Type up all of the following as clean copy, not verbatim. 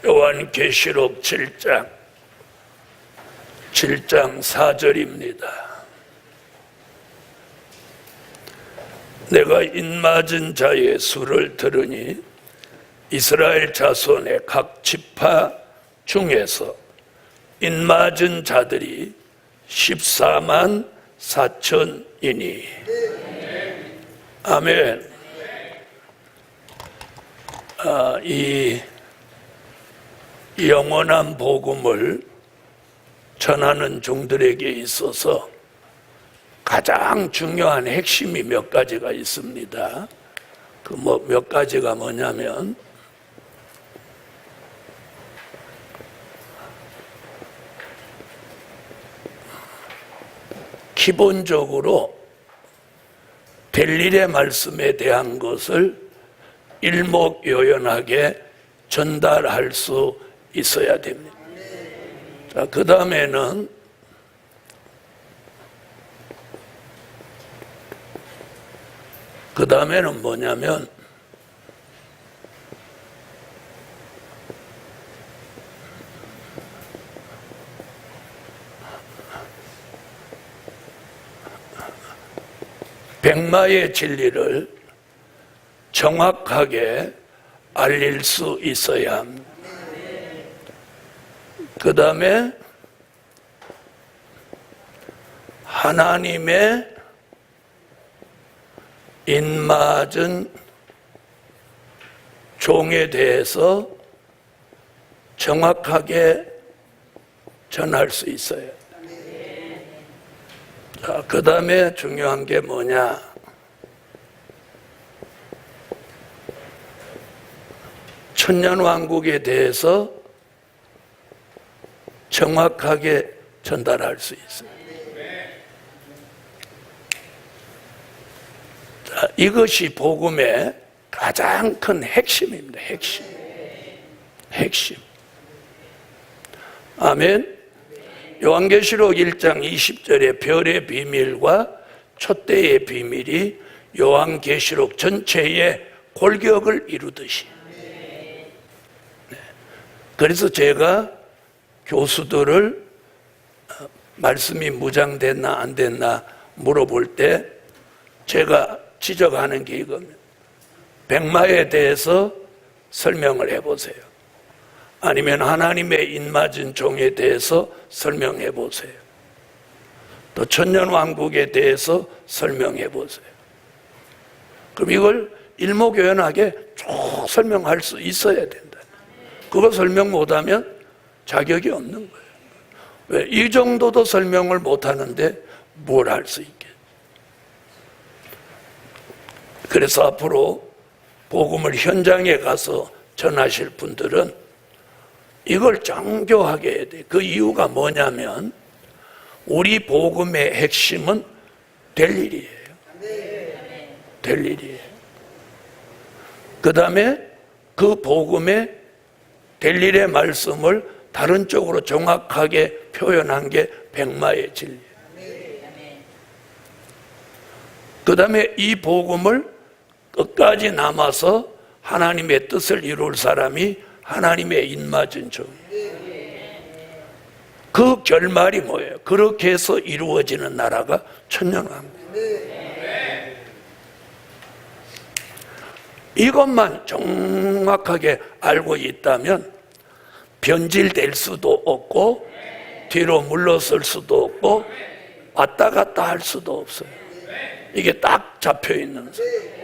요한계시록 7장 4절입니다. 내가 인맞은 자의 수를 들으니 이스라엘 자손의 각 지파 중에서 인맞은 자들이 14만 4천이니. 아멘. 이 영원한 복음을 전하는 종들에게 있어서 가장 중요한 핵심이 몇 가지가 있습니다. 그 몇 가지가 뭐냐면, 기본적으로 될 일의 말씀에 대한 것을 일목요연하게 전달할 수 있어야 됩니다. 자, 그 다음에는 뭐냐면, 백마의 진리를 정확하게 알릴 수 있어야 합니다. 그 다음에 하나님의 인맞은 종에 대해서 정확하게 전할 수 있어요. 자, 그 다음에 중요한 게 뭐냐? 천년왕국에 대해서 정확하게 전달할 수 있어요. 자, 이것이 복음의 가장 큰 핵심입니다. 핵심. 아멘. 요한계시록 1장 20절에 별의 비밀과 촛대의 비밀이 요한계시록 전체의 골격을 이루듯이. 네. 그래서 제가 교수들을 말씀이 무장됐나 안 됐나 물어볼 때 제가 지적하는 게 이겁니다. 백마에 대해서 설명을 해보세요. 아니면 하나님의 인맞은 종에 대해서 설명해 보세요. 또 천년왕국에 대해서 설명해 보세요. 그럼 이걸 일목요연하게 쭉 설명할 수 있어야 된다. 그거 설명 못하면 자격이 없는 거예요. 왜? 이 정도도 설명을 못하는데 뭘 할 수 있게. 그래서 앞으로 복음을 현장에 가서 전하실 분들은 이걸 정교하게 해야 돼. 그 이유가 뭐냐면 우리 복음의 핵심은 될 일이에요. 될 일이에요. 그 다음에 그 복음의 될 일의 말씀을 다른 쪽으로 정확하게 표현한 게 백마의 진리예요. 그 다음에 이 복음을 끝까지 남아서 하나님의 뜻을 이룰 사람이 하나님의 인맞은 종. 그 결말이 뭐예요? 그렇게 해서 이루어지는 나라가 천년왕국. 이것만 정확하게 알고 있다면 변질될 수도 없고 뒤로 물러설 수도 없고 왔다 갔다 할 수도 없어요. 이게 딱 잡혀 있는 거예요.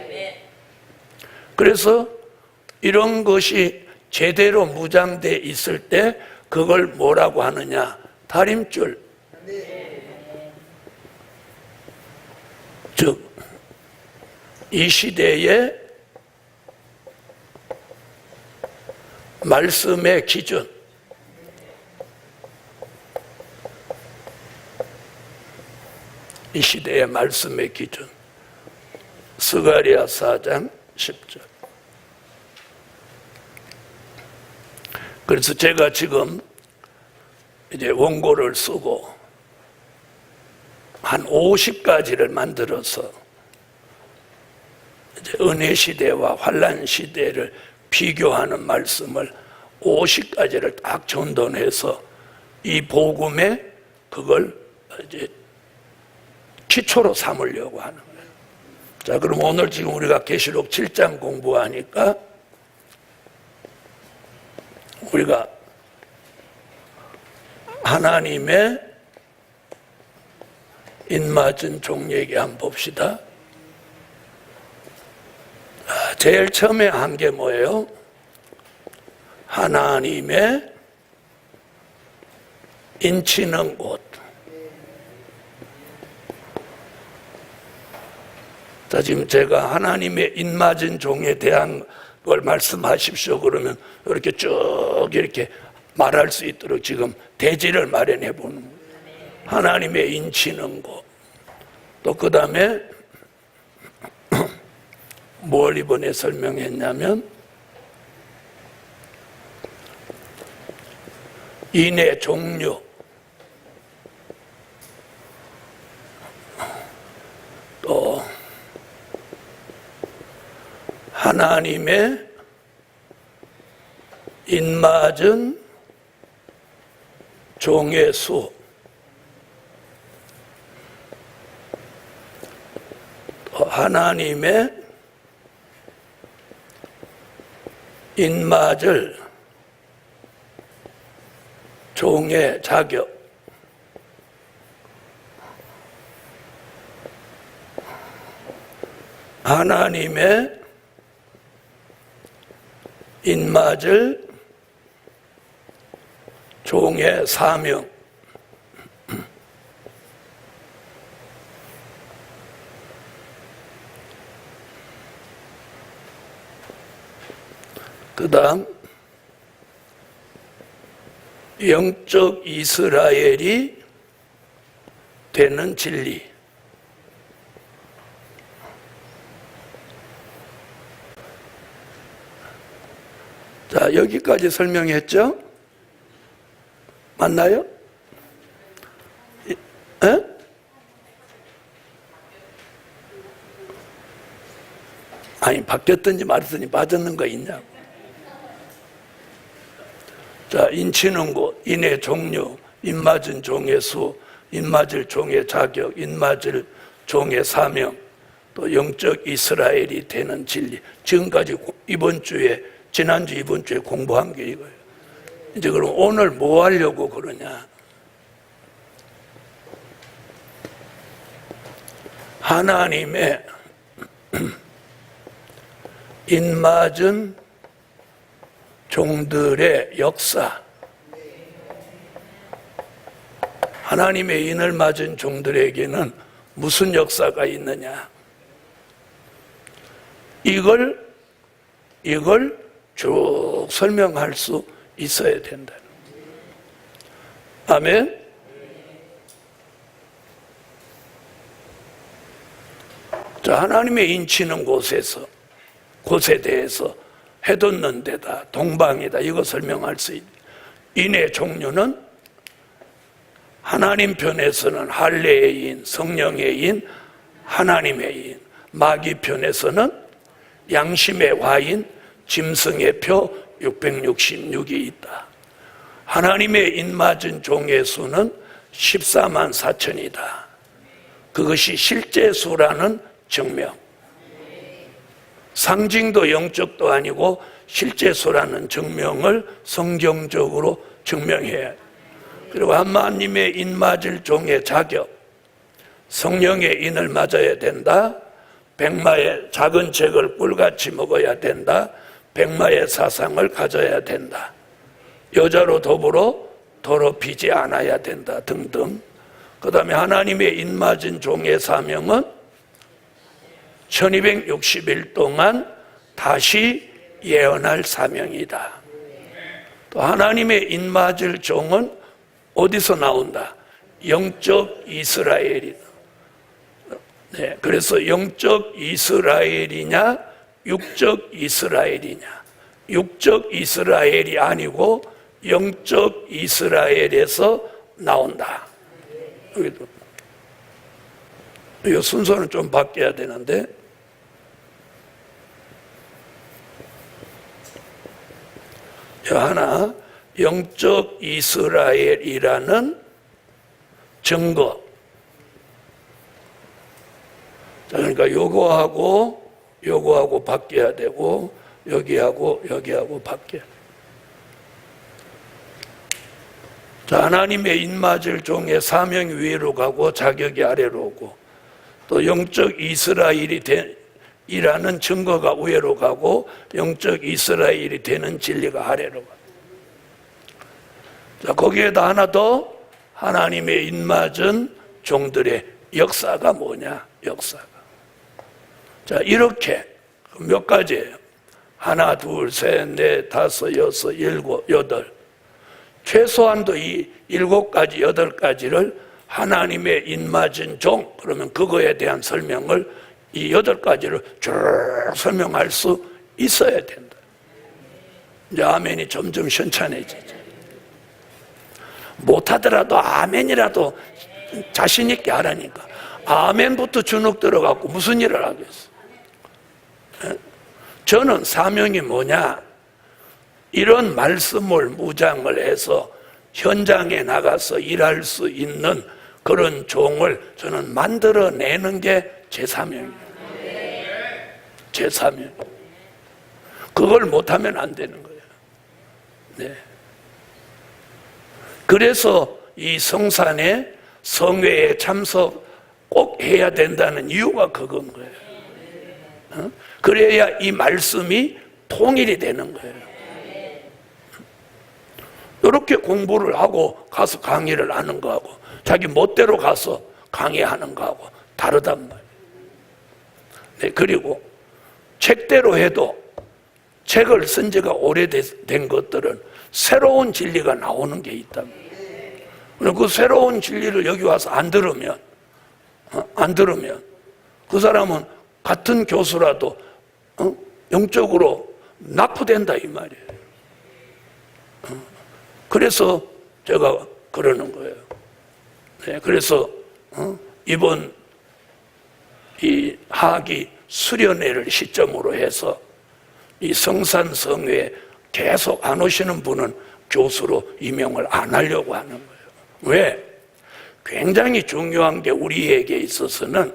그래서 이런 것이 제대로 무장돼 있을 때 그걸 뭐라고 하느냐? 다림줄. 즉, 이 시대의 말씀의 기준. 이 시대의 말씀의 기준. 스가랴 4장 10절. 그래서 제가 지금 이제 원고를 쓰고 한 50가지를 만들어서 이제 은혜 시대와 환란 시대를 비교하는 말씀을 50가지를 딱 전돈해서 이 복음에 그걸 이제 기초로 삼으려고 하는 거예요. 자, 그럼 오늘 지금 우리가 계시록 7장 공부하니까 우리가 하나님의 인맞은 종 얘기 한번 봅시다. 제일 처음에 한 게 뭐예요? 하나님의 인치는 곳. 자, 지금 제가 하나님의 인맞은 종에 대한 걸 말씀하십시오 그러면 이렇게 쭉 이렇게 말할 수 있도록 지금 대지를 마련해 보는 거예요. 하나님의 인치는 곳. 또 그 다음에 뭘 이번에 설명했냐면 인의 종류, 또 하나님의 인맞은 종의 수, 또 하나님의 인맞을 종의 자격, 하나님의 인맞을 종의 사명, 그 다음 영적 이스라엘이 되는 진리. 자, 여기까지 설명했죠? 맞나요? 에? 아니, 바뀌었든지 말았더니 빠졌는 거 있냐고. 자, 인치는 곳, 인의 종류, 인맞은 종의 수, 인맞을 종의 자격, 인맞을 종의 사명, 또 영적 이스라엘이 되는 진리. 지금까지 이번 주에, 지난주 이번 주에 공부한 게 이거예요. 이제 그럼 오늘 뭐 하려고 그러냐? 하나님의 인맞은 종들의 역사, 하나님의 인을 맞은 종들에게는 무슨 역사가 있느냐, 이걸 쭉 설명할 수 있어야 된다. 아멘. 자, 하나님의 인치는 곳에 대해서 해돋는 데다, 동방이다, 이거 설명할 수 있다. 인의 종류는 하나님 편에서는 할례의 인, 성령의 인, 하나님의 인, 마귀 편에서는 양심의 화인, 짐승의 표 666이 있다. 하나님의 인맞은 종의 수는 14만 4천이다. 그것이 실제 수라는 증명. 상징도 영적도 아니고 실제 수라는 증명을 성경적으로 증명해야 해. 그리고 하나님의 인 맞을 종의 자격, 성령의 인을 맞아야 된다. 백마의 작은 책을 꿀같이 먹어야 된다. 백마의 사상을 가져야 된다. 여자로 더불어 더럽히지 않아야 된다 등등. 그 다음에 하나님의 인 맞은 종의 사명은 1260일 동안 다시 예언할 사명이다. 또 하나님의 인 맞을 종은 어디서 나온다? 영적 이스라엘이다. 네, 그래서 영적 이스라엘이냐, 육적 이스라엘이냐. 육적 이스라엘이 아니고 영적 이스라엘에서 나온다. 여기도. 이 순서는 좀 바뀌어야 되는데, 하나, 영적 이스라엘이라는 증거. 그러니까 요거하고 바뀌어야 되고, 여기하고 바뀌어야 돼. 자, 하나님의 인맞을 종의 사명이 위로 가고 자격이 아래로 오고, 또 영적 이스라엘이라는 증거가 위로 가고 영적 이스라엘이 되는 진리가 아래로 가고. 자, 거기에다 하나 더, 하나님의 인맞은 종들의 역사가 뭐냐? 역사가. 자, 이렇게 몇 가지예요. 하나, 둘, 셋, 넷, 다섯, 여섯, 일곱, 여덟. 최소한도 이 7가지, 8가지를 하나님의 인맞은 종, 그러면 그거에 대한 설명을 이 8가지를 쭉 설명할 수 있어야 된다. 이제 아멘이 점점 현찬해지죠. 못하더라도 아멘이라도 자신있게 하라니까. 아멘부터 주눅 들어갖고 무슨 일을 하겠어. 저는 사명이 뭐냐? 이런 말씀을 무장을 해서 현장에 나가서 일할 수 있는 그런 종을 저는 만들어내는 게 제 사명이에요. 제 사명. 그걸 못하면 안 되는 거예요. 네. 그래서 이 성산에 성회에 참석 꼭 해야 된다는 이유가 그건 거예요. 그래야 이 말씀이 통일이 되는 거예요. 이렇게 공부를 하고 가서 강의를 하는 거하고 자기 멋대로 가서 강의하는 거하고 다르단 말이에요. 네, 그리고 책대로 해도 책을 쓴 지가 오래된 것들은 새로운 진리가 나오는 게 있다. 그 새로운 진리를 여기 와서 안 들으면 그 사람은 같은 교수라도 영적으로 낙후된다 이 말이에요. 그래서 제가 그러는 거예요. 네, 그래서 이번 이 하기 수련회를 시점으로 해서 이 성산성회에 계속 안 오시는 분은 교수로 임명을 안 하려고 하는 거예요. 왜? 굉장히 중요한 게 우리에게 있어서는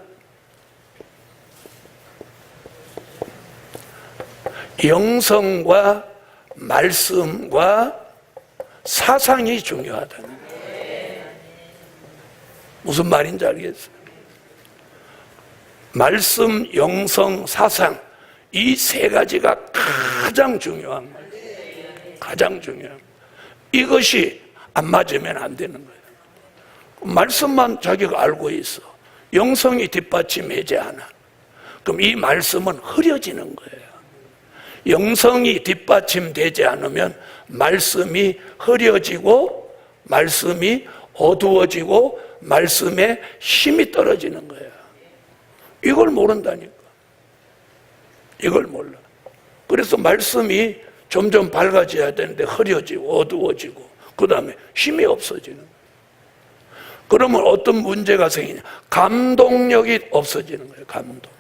영성과 말씀과 사상이 중요하다는 거예요. 무슨 말인지 알겠어요? 말씀, 영성, 사상 이 세 가지가 가장 중요한 거예요. 가장 중요한 거예요. 이것이 안 맞으면 안 되는 거예요. 말씀만 자기가 알고 있어. 영성이 뒷받침하지 않아. 그럼 이 말씀은 흐려지는 거예요. 영성이 뒷받침되지 않으면 말씀이 흐려지고 말씀이 어두워지고 말씀에 힘이 떨어지는 거예요. 이걸 모른다니까. 이걸 몰라. 그래서 말씀이 점점 밝아져야 되는데 흐려지고 어두워지고 그 다음에 힘이 없어지는 거예요. 그러면 어떤 문제가 생기냐? 감동력이 없어지는 거예요. 감동.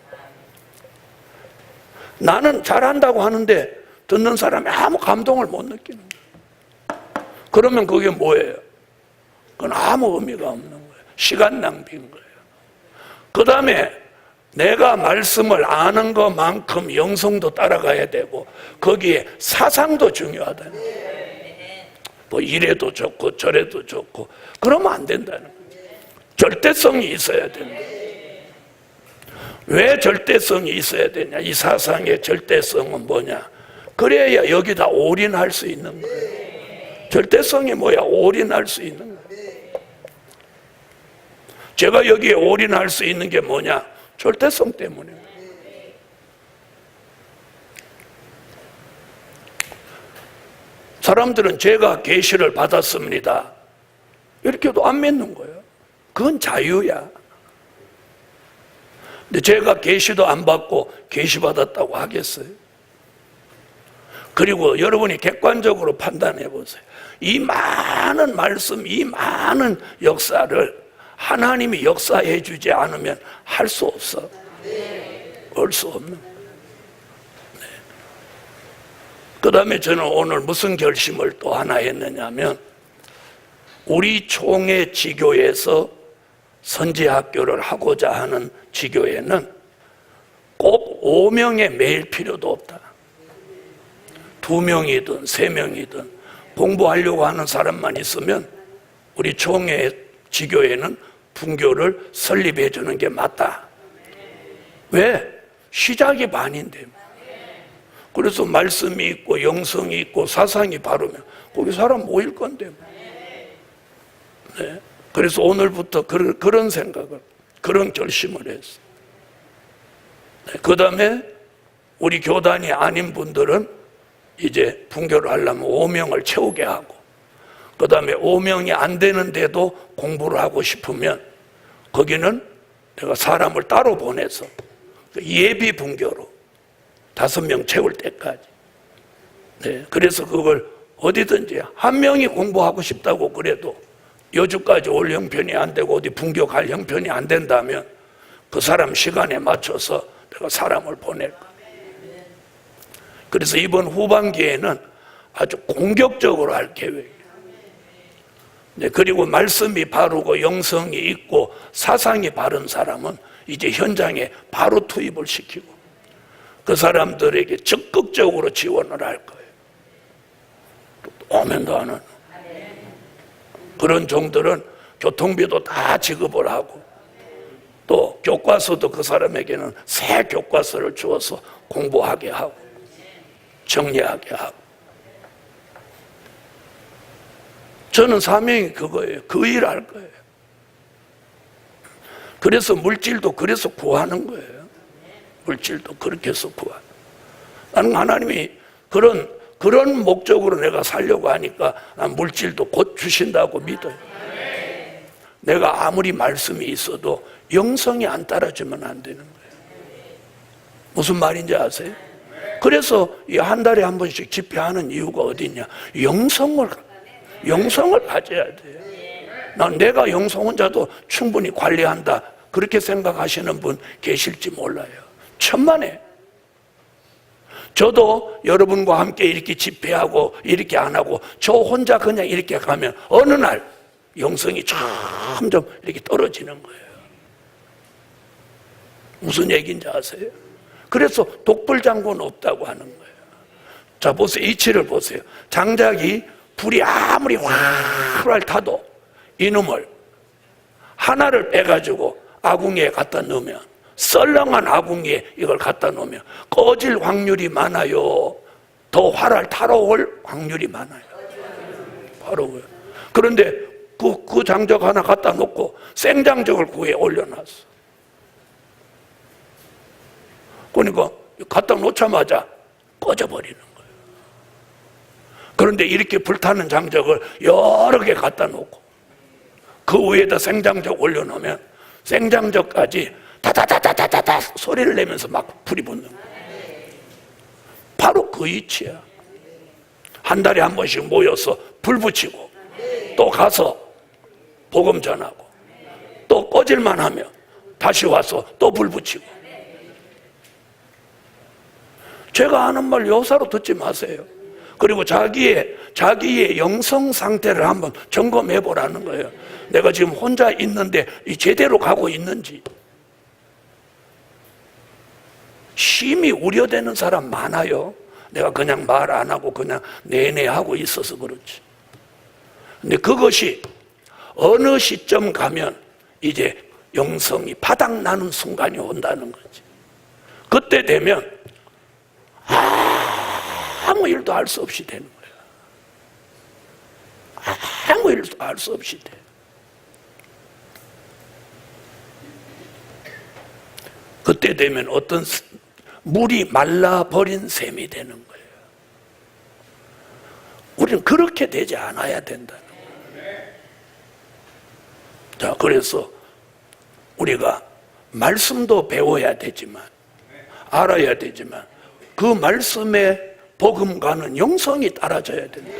나는 잘한다고 하는데 듣는 사람이 아무 감동을 못 느끼는 거예요. 그러면 그게 뭐예요? 그건 아무 의미가 없는 거예요. 시간 낭비인 거예요. 그 다음에 내가 말씀을 아는 것만큼 영성도 따라가야 되고 거기에 사상도 중요하다는 거예요. 뭐 이래도 좋고 저래도 좋고 그러면 안 된다는 거예요. 절대성이 있어야 된다. 왜 절대성이 있어야 되냐? 이 사상의 절대성은 뭐냐? 그래야 여기다 올인할 수 있는 거예요. 절대성이 뭐야? 올인할 수 있는 거예요. 제가 여기에 올인할 수 있는 게 뭐냐? 절대성 때문에. 사람들은 제가 계시를 받았습니다 이렇게도 안 믿는 거예요. 그건 자유야. 근데 제가 계시도 안 받고 계시 받았다고 하겠어요? 그리고 여러분이 객관적으로 판단해 보세요. 이 많은 말씀, 이 많은 역사를 하나님이 역사해 주지 않으면 할 수 없어. 올 수 없는. 네. 그 다음에 저는 오늘 무슨 결심을 또 하나 했느냐면, 우리 총회 지교에서 선지학교를 하고자 하는 지교에는 꼭 5명의 매일 필요도 없다. 2명이든 3명이든 공부하려고 하는 사람만 있으면 우리 총회 지교에는 분교를 설립해 주는 게 맞다. 왜? 시작이 반인데. 그래서 말씀이 있고 영성이 있고 사상이 바르면 거기 사람 모일 건데. 네. 그래서 오늘부터 그런 생각을, 그런 결심을 했어요. 네. 그 다음에 우리 교단이 아닌 분들은 이제 분교를 하려면 5명을 채우게 하고, 그 다음에 5명이 안 되는데도 공부를 하고 싶으면 거기는 내가 사람을 따로 보내서 예비 분교로 5명 채울 때까지. 네, 그래서 그걸 어디든지 한 명이 공부하고 싶다고 그래도 여주까지 올 형편이 안 되고 어디 분교 갈 형편이 안 된다면 그 사람 시간에 맞춰서 내가 사람을 보낼 거예요. 그래서 이번 후반기에는 아주 공격적으로 할 계획이에요. 네, 그리고 말씀이 바르고 영성이 있고 사상이 바른 사람은 이제 현장에 바로 투입을 시키고 그 사람들에게 적극적으로 지원을 할 거예요. 오면도 안 하는 그런 종들은 교통비도 다 지급을 하고 또 교과서도 그 사람에게는 새 교과서를 주어서 공부하게 하고 정리하게 하고. 저는 사명이 그거예요. 그 일을 할 거예요. 그래서 물질도 그래서 구하는 거예요. 물질도 그렇게 해서 구하는. 나는 하나님이 그런 목적으로 내가 살려고 하니까 난 물질도 곧 주신다고 믿어요. 내가 아무리 말씀이 있어도 영성이 안 따라주면 안 되는 거예요. 무슨 말인지 아세요? 그래서 이 한 달에 한 번씩 집회하는 이유가 어디냐? 영성을 가져야 돼요. 난 내가 영성 혼자도 충분히 관리한다 그렇게 생각하시는 분 계실지 몰라요. 천만에. 저도 여러분과 함께 이렇게 집회하고 이렇게 안 하고 저 혼자 그냥 이렇게 가면 어느 날 영성이 점점 이렇게 떨어지는 거예요. 무슨 얘기인지 아세요? 그래서 독불장군 없다고 하는 거예요. 자, 보세요. 이치를 보세요. 장작이 불이 아무리 활활 타도 이놈을 하나를 빼가지고 아궁이에 갖다 넣으면, 썰렁한 아궁이에 이걸 갖다 놓으면 꺼질 확률이 많아요? 더 활활 타러올 확률이 많아요? 바로 그래요. 그런데 그 장작 하나 갖다 놓고 생장작을 그 위에 올려놨어. 그러니까 갖다 놓자마자 꺼져버리는 거예요. 그런데 이렇게 불타는 장작을 여러 개 갖다 놓고 그 위에다 생장작 올려놓으면 생장작까지 다다다다다다 소리를 내면서 막 불이 붙는 거예요. 바로 그 이치야. 한 달에 한 번씩 모여서 불 붙이고 또 가서 복음 전하고 또 꺼질만 하면 다시 와서 또 불 붙이고. 제가 하는 말 여사로 듣지 마세요. 그리고 자기의 영성 상태를 한번 점검해 보라는 거예요. 내가 지금 혼자 있는데 제대로 가고 있는지. 심히 우려되는 사람 많아요. 내가 그냥 말 안 하고 그냥 내내 하고 있어서 그렇지. 근데 그것이 어느 시점 가면 이제 영성이 바닥나는 순간이 온다는 거지. 그때 되면 아무 일도 할 수 없이 되는 거예요. 아무 일도 할 수 없이 돼. 그때 되면 어떤 물이 말라버린 셈이 되는 거예요. 우리는 그렇게 되지 않아야 된다는 거예요. 자, 그래서 우리가 말씀도 배워야 되지만, 알아야 되지만, 그 말씀에 복음과는 영성이 따라져야 된다.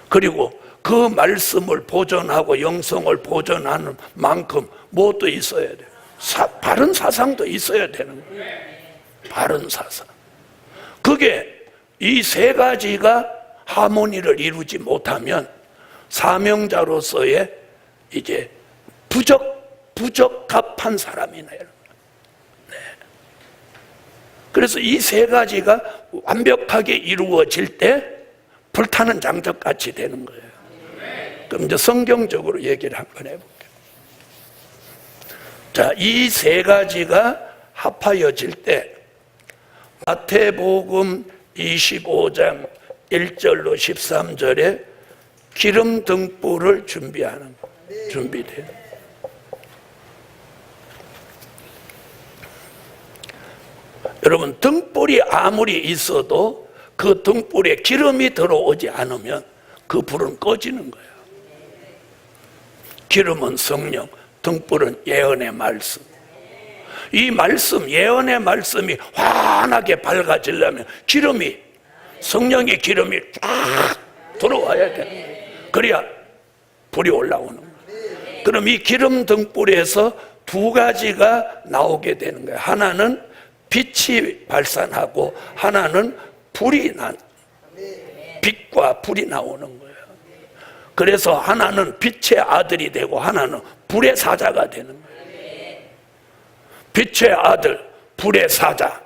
그리고 그 말씀을 보존하고 영성을 보존하는 만큼 무엇도 있어야 돼요. 바른 사상도 있어야 되는 거예요. 바른 사상. 그게 이 세 가지가 하모니를 이루지 못하면 사명자로서의 이제 부적합한 사람이네요. 네. 그래서 이 세 가지가 완벽하게 이루어질 때 불타는 장작같이 되는 거예요. 그럼 이제 성경적으로 얘기를 한번 해볼게요. 자, 이 세 가지가 합하여질 때 마태복음 25장 1절로 13절에 기름 등불을 준비하는 거예요. 준비돼요. 여러분, 등불이 아무리 있어도 그 등불에 기름이 들어오지 않으면 그 불은 꺼지는 거예요. 기름은 성령, 등불은 예언의 말씀. 이 말씀, 예언의 말씀이 환하게 밝아지려면 기름이, 성령의 기름이 쫙 들어와야 돼. 그래야 불이 올라오는 거예요. 그럼 이 기름 등불에서 두 가지가 나오게 되는 거예요. 하나는 빛이 발산하고 하나는 빛과 불이 나오는 거예요. 그래서 하나는 빛의 아들이 되고 하나는 불의 사자가 되는 거예요. 빛의 아들, 불의 사자.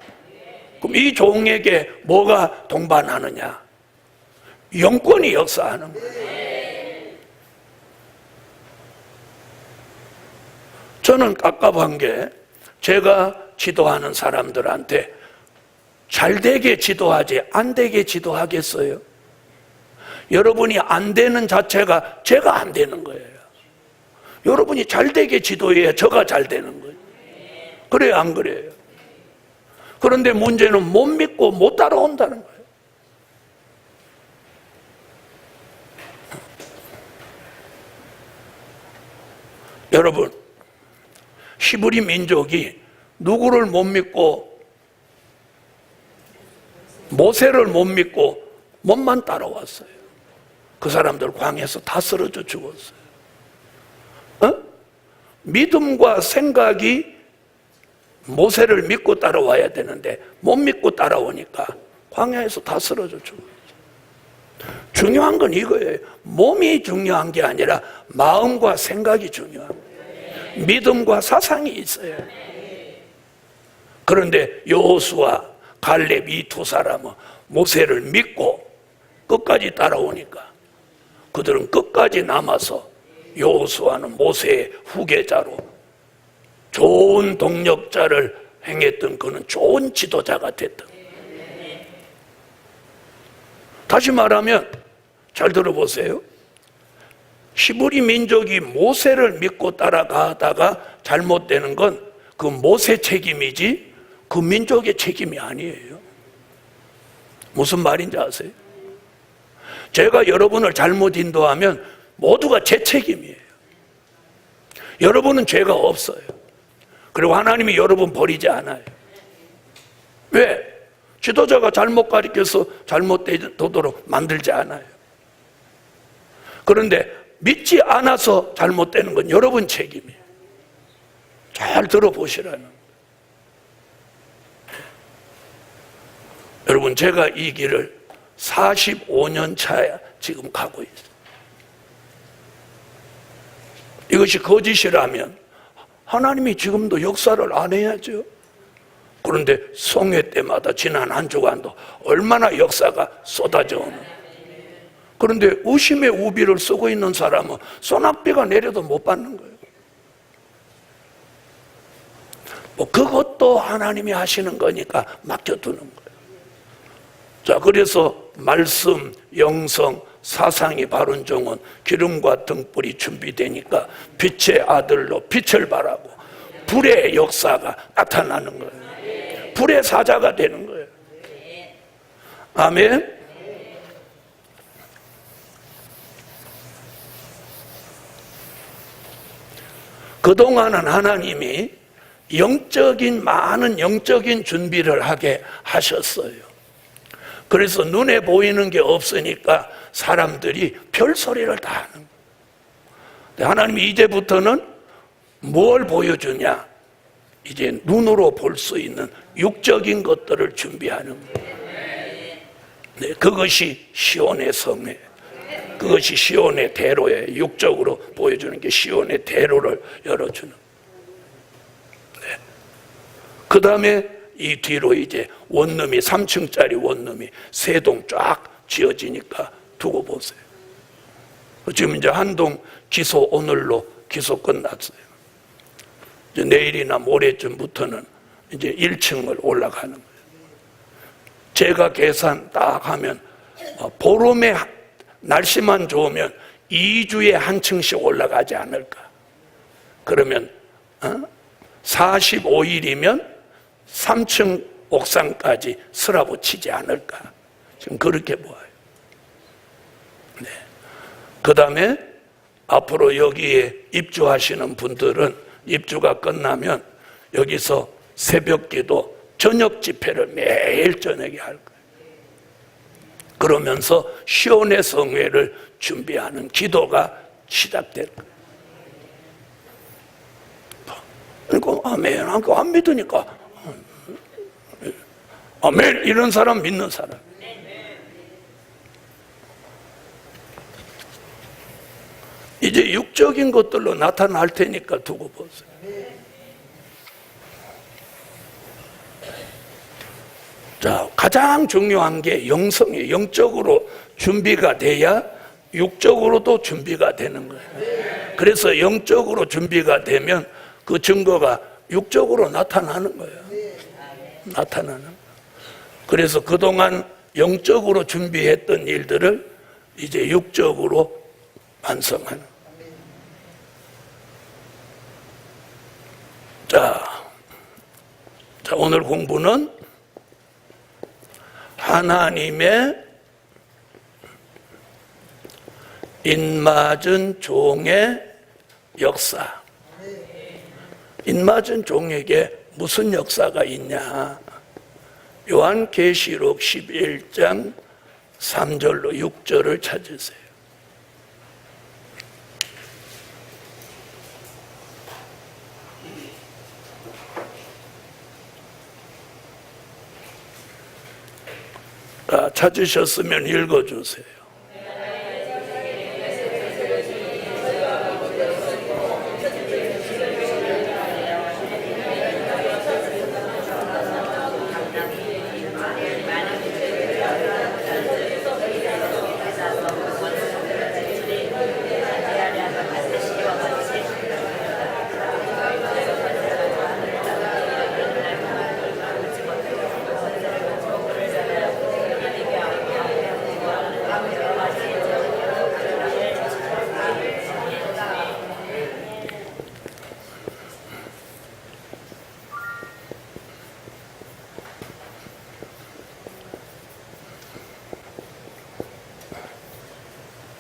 그럼 이 종에게 뭐가 동반하느냐? 영권이 역사하는 거예요. 저는 깝깝한 게 제가 지도하는 사람들한테 잘 되게 지도하지 안 되게 지도하겠어요? 여러분이 안 되는 자체가 제가 안 되는 거예요. 여러분이 잘 되게 지도해야 저가 잘 되는 거예요. 그래요, 안 그래요? 그런데 문제는 못 믿고 못 따라온다는 거예요. 여러분, 히브리 민족이 누구를 못 믿고 모세를 못 믿고 몸만 따라왔어요. 그 사람들 광야에서 다 쓰러져 죽었어요. 믿음과 생각이 모세를 믿고 따라와야 되는데 못 믿고 따라오니까 광야에서 다 쓰러져 죽었어요. 중요한 건 이거예요. 몸이 중요한 게 아니라 마음과 생각이 중요한 거예요. 믿음과 사상이 있어요. 그런데 여호수아, 갈렙 이 두 사람은 모세를 믿고 끝까지 따라오니까 그들은 끝까지 남아서 여호수아는 모세의 후계자로 좋은 동력자를 행했던 그는 좋은 지도자가 됐던. 다시 말하면 잘 들어보세요. 히브리 민족이 모세를 믿고 따라가다가 잘못되는 건 그 모세 책임이지 그 민족의 책임이 아니에요. 무슨 말인지 아세요? 제가 여러분을 잘못 인도하면 모두가 제 책임이에요. 여러분은 죄가 없어요. 그리고 하나님이 여러분 버리지 않아요. 왜? 지도자가 잘못 가르쳐서 잘못되도록 만들지 않아요. 그런데 믿지 않아서 잘못되는 건 여러분 책임이에요. 잘 들어보시라는 거예요. 여러분, 제가 이 길을 45년 차에 지금 가고 있어요. 이것이 거짓이라면 하나님이 지금도 역사를 안 해야죠. 그런데 성회 때마다 지난 한 주간도 얼마나 역사가 쏟아져 오는. 그런데 의심의 우비를 쓰고 있는 사람은 소낙비가 내려도 못 받는 거예요. 뭐 그것도 하나님이 하시는 거니까 맡겨두는 거예요. 자, 그래서 말씀, 영성, 사상이 바른 종은 기름과 등불이 준비되니까 빛의 아들로 빛을 발하고 불의 역사가 나타나는 거예요. 불의 사자가 되는 거예요. 아멘. 그동안은 하나님이 많은 영적인 준비를 하게 하셨어요. 그래서 눈에 보이는 게 없으니까 사람들이 별소리를 다 하는 거예요. 하나님이 이제부터는 뭘 보여주냐? 이제 눈으로 볼 수 있는 육적인 것들을 준비하는 거예요. 네, 그것이 시온의 성회, 그것이 시온의 대로에 육적으로 보여주는 게 시온의 대로를 열어주는. 네. 그 다음에 이 뒤로 이제 원룸이 3층짜리 원룸이 세 동 쫙 지어지니까 두고 보세요. 지금 이제 한 동 기소 오늘로 기소 끝났어요. 이제 내일이나 모레쯤부터는 이제 1층을 올라가는 거예요. 제가 계산 딱 하면 보름에 날씨만 좋으면 2주에 한 층씩 올라가지 않을까. 그러면 45일이면 3층 옥상까지 스라브 치지 않을까. 지금 그렇게 보아요. 네. 그 다음에 앞으로 여기에 입주하시는 분들은 입주가 끝나면 여기서 새벽 기도, 저녁 집회를 매일 저녁에 할 거예요. 그러면서 시온의 성회를 준비하는 기도가 시작될 거예요. 그러니까 아멘, 안 믿으니까 아멘 이런 사람 믿는 사람. 이제 육적인 것들로 나타날 테니까 두고 보세요. 자, 가장 중요한 게 영성이에요. 영적으로 준비가 돼야 육적으로도 준비가 되는 거예요. 그래서 영적으로 준비가 되면 그 증거가 육적으로 나타나는 거예요. 나타나는 거예요. 그래서 그동안 영적으로 준비했던 일들을 이제 육적으로 완성하는. 자, 오늘 공부는 하나님의 인맞은 종의 역사. 인맞은 종에게 무슨 역사가 있냐? 요한계시록 11장 3절로 6절을 찾으세요. 찾으셨으면 읽어주세요.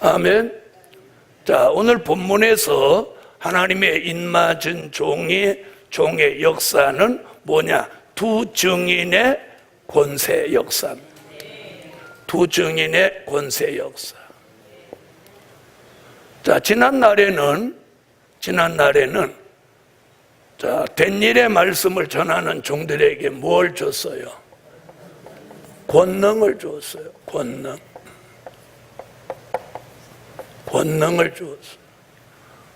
아멘. 자, 오늘 본문에서 하나님의 인맞은 종의 역사는 뭐냐? 두 증인의 권세 역사. 두 증인의 권세 역사. 자, 지난날에는 자, 된 일의 말씀을 전하는 종들에게 뭘 줬어요? 권능을 줬어요. 권능을 주었어요.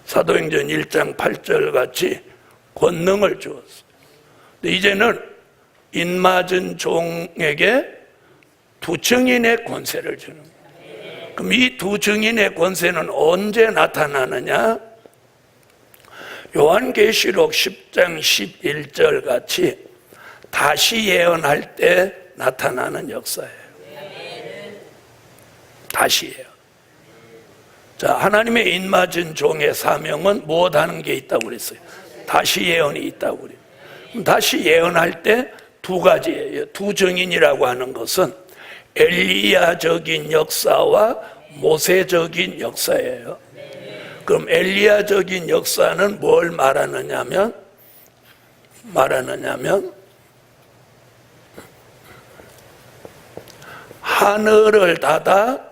사도행전 1장 8절 같이 권능을 주었어요. 근데 이제는 인맞은 종에게 두 증인의 권세를 주는 거예요. 그럼 이 두 증인의 권세는 언제 나타나느냐? 요한계시록 10장 11절 같이 다시 예언할 때 나타나는 역사예요. 다시 예언. 자, 하나님의 인맞은 종의 사명은 무엇하는 게 있다고 그랬어요? 다시 예언이 있다고 그래요. 다시 예언할 때 두 가지예요. 두 증인이라고 하는 것은 엘리야적인 역사와 모세적인 역사예요. 그럼 엘리야적인 역사는 뭘 말하느냐면 하늘을 닫아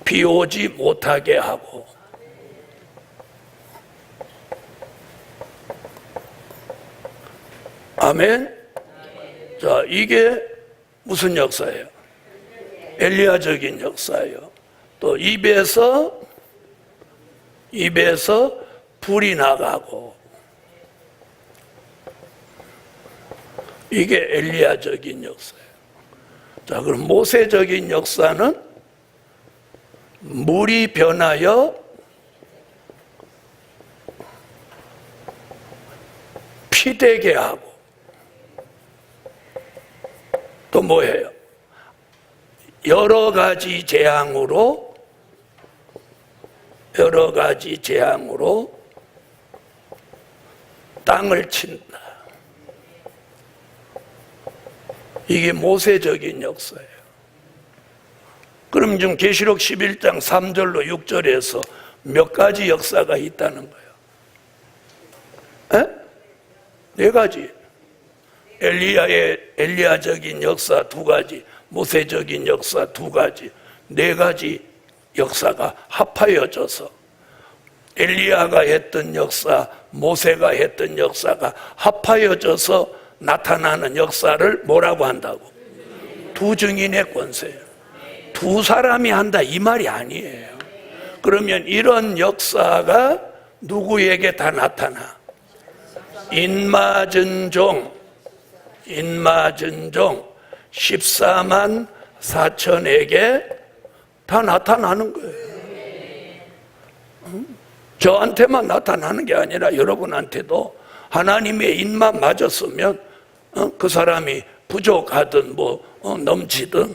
비 오지 못하게 하고, 아멘. 자, 이게 무슨 역사예요? 엘리야적인 역사예요. 또 입에서 불이 나가고, 이게 엘리야적인 역사예요. 자, 그럼 모세적인 역사는 물이 변하여 피 되게 하고, 또 뭐예요? 여러 가지 재앙으로 땅을 친다. 이게 모세적인 역사예요. 그럼 지금 계시록 11장 3절로 6절에서 몇 가지 역사가 있다는 거예요? 네 가지. 엘리야적인 역사 2가지, 모세적인 역사 2가지, 4가지 역사가 합하여져서 엘리야가 했던 역사, 모세가 했던 역사가 합하여져서 나타나는 역사를 뭐라고 한다고? 두 증인의 권세예요. 두 사람이 한다 이 말이 아니에요. 그러면 이런 역사가 누구에게 다 나타나? 인맞은 종 14만 4천에게 다 나타나는 거예요. 저한테만 나타나는 게 아니라 여러분한테도 하나님의 인만 맞았으면 그 사람이 부족하든 넘치든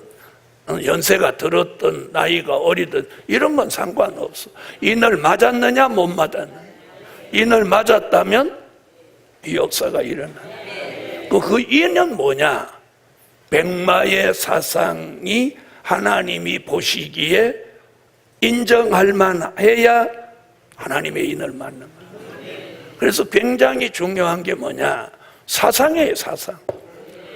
연세가 들었든 나이가 어리든 이런 건 상관없어. 인을 맞았느냐 못 맞았느냐. 인을 맞았다면 이 역사가 일어나. 그 인은 뭐냐? 백마의 사상이 하나님이 보시기에 인정할 만해야 하나님의 인을 맞는 거예요. 그래서 굉장히 중요한 게 뭐냐? 사상이에요, 사상.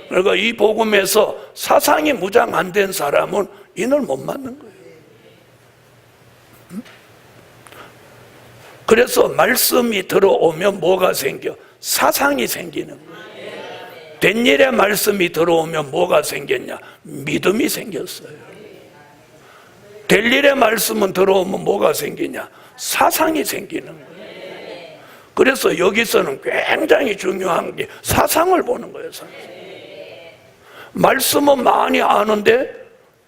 그러니까 이 복음에서 사상이 무장 안 된 사람은 인을 못 맞는 거예요. 그래서 말씀이 들어오면 뭐가 생겨? 사상이 생기는 거예요. 된 일의 말씀이 들어오면 뭐가 생겼냐? 믿음이 생겼어요. 될 일의 말씀은 들어오면 뭐가 생기냐? 사상이 생기는 거예요. 그래서 여기서는 굉장히 중요한 게 사상을 보는 거예요. 사상. 말씀은 많이 아는데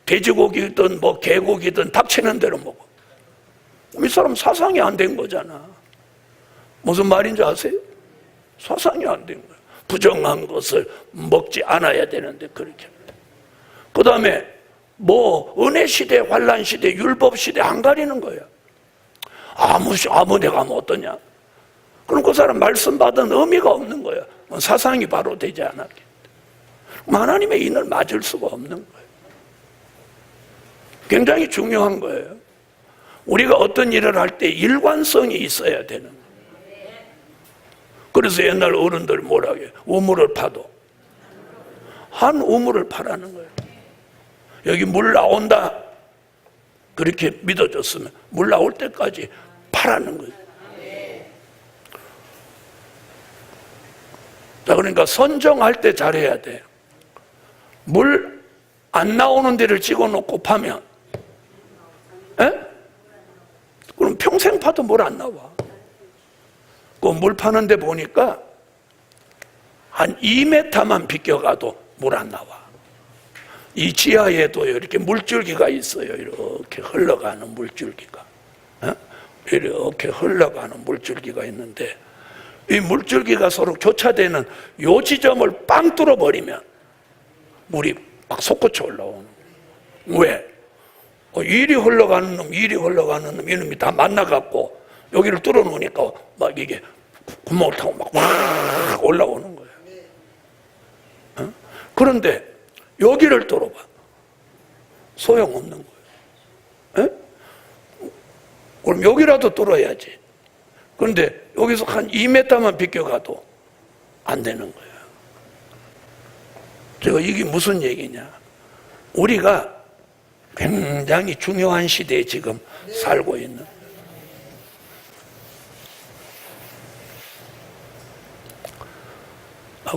돼지고기든 개고기든 닥치는 대로 먹어. 이 사람 사상이 안 된 거잖아. 무슨 말인지 아세요? 사상이 안 된 거예요. 부정한 것을 먹지 않아야 되는데 그렇게. 그 다음에 은혜 시대, 환란 시대, 율법 시대 안 가리는 거예요. 아무 내가 어떠냐? 그럼 그 사람 말씀 받은 의미가 없는 거예요. 사상이 바로 되지 않았기 때문에. 하나님의 인을 맞을 수가 없는 거예요. 굉장히 중요한 거예요. 우리가 어떤 일을 할 때 일관성이 있어야 되는 거예요. 그래서 옛날 어른들이 뭐라고 해요? 우물을 파도 한 우물을 파라는 거예요. 여기 물 나온다 그렇게 믿어졌으면 물 나올 때까지 파라는 거예요. 자, 그러니까 선정할 때 잘해야 돼. 물 안 나오는 데를 찍어놓고 파면 그럼 평생 파도 물 안 나와. 그 물 파는 데 보니까 한 2m만 비껴가도 물 안 나와. 이 지하에도 이렇게 물줄기가 있어요. 이렇게 흘러가는 물줄기가. 이렇게 흘러가는 물줄기가 있는데 이 물줄기가 서로 교차되는 요 지점을 빵 뚫어버리면 물이 막 솟구쳐 올라오는 거예요. 왜? 이리 흘러가는 놈, 이리 흘러가는 놈, 이놈이 다 만나갖고 여기를 뚫어놓으니까 막 이게 구멍을 타고 막 올라오는 거예요. 그런데 여기를 뚫어봐. 소용없는 거예요. 그럼 여기라도 뚫어야지. 그런데 여기서 한 2m만 비껴가도 안 되는 거예요. 제가 이게 무슨 얘기냐? 우리가 굉장히 중요한 시대에 지금 살고 있는.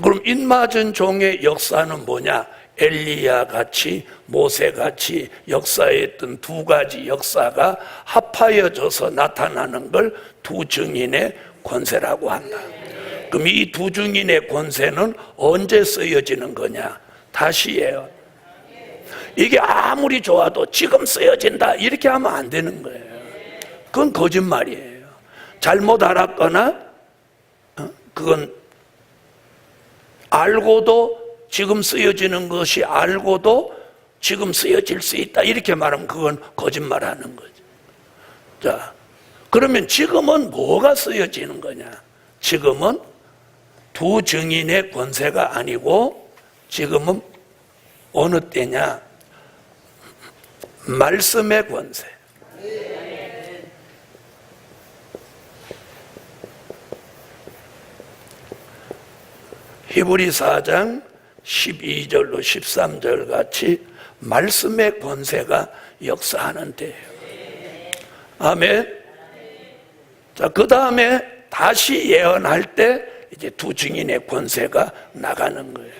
그럼 인맞은 종의 역사는 뭐냐? 엘리야 같이 모세 같이 역사했던 두 가지 역사가 합하여져서 나타나는 걸 두 증인의 권세라고 한다. 그럼 이 두 증인의 권세는 언제 쓰여지는 거냐? 다시예요. 이게 아무리 좋아도 지금 쓰여진다 이렇게 하면 안 되는 거예요. 그건 거짓말이에요. 잘못 알았거나 그건 알고도 지금 쓰여지는 것이 알고도 지금 쓰여질 수 있다 이렇게 말하면 그건 거짓말하는 거죠. 자, 그러면 지금은 뭐가 쓰여지는 거냐? 지금은 두 증인의 권세가 아니고 지금은 어느 때냐? 말씀의 권세. 히브리 4장 12절로 13절 같이 말씀의 권세가 역사하는 때예요. 아멘. 자, 그 다음에 다시 예언할 때 이제 두 증인의 권세가 나가는 거예요.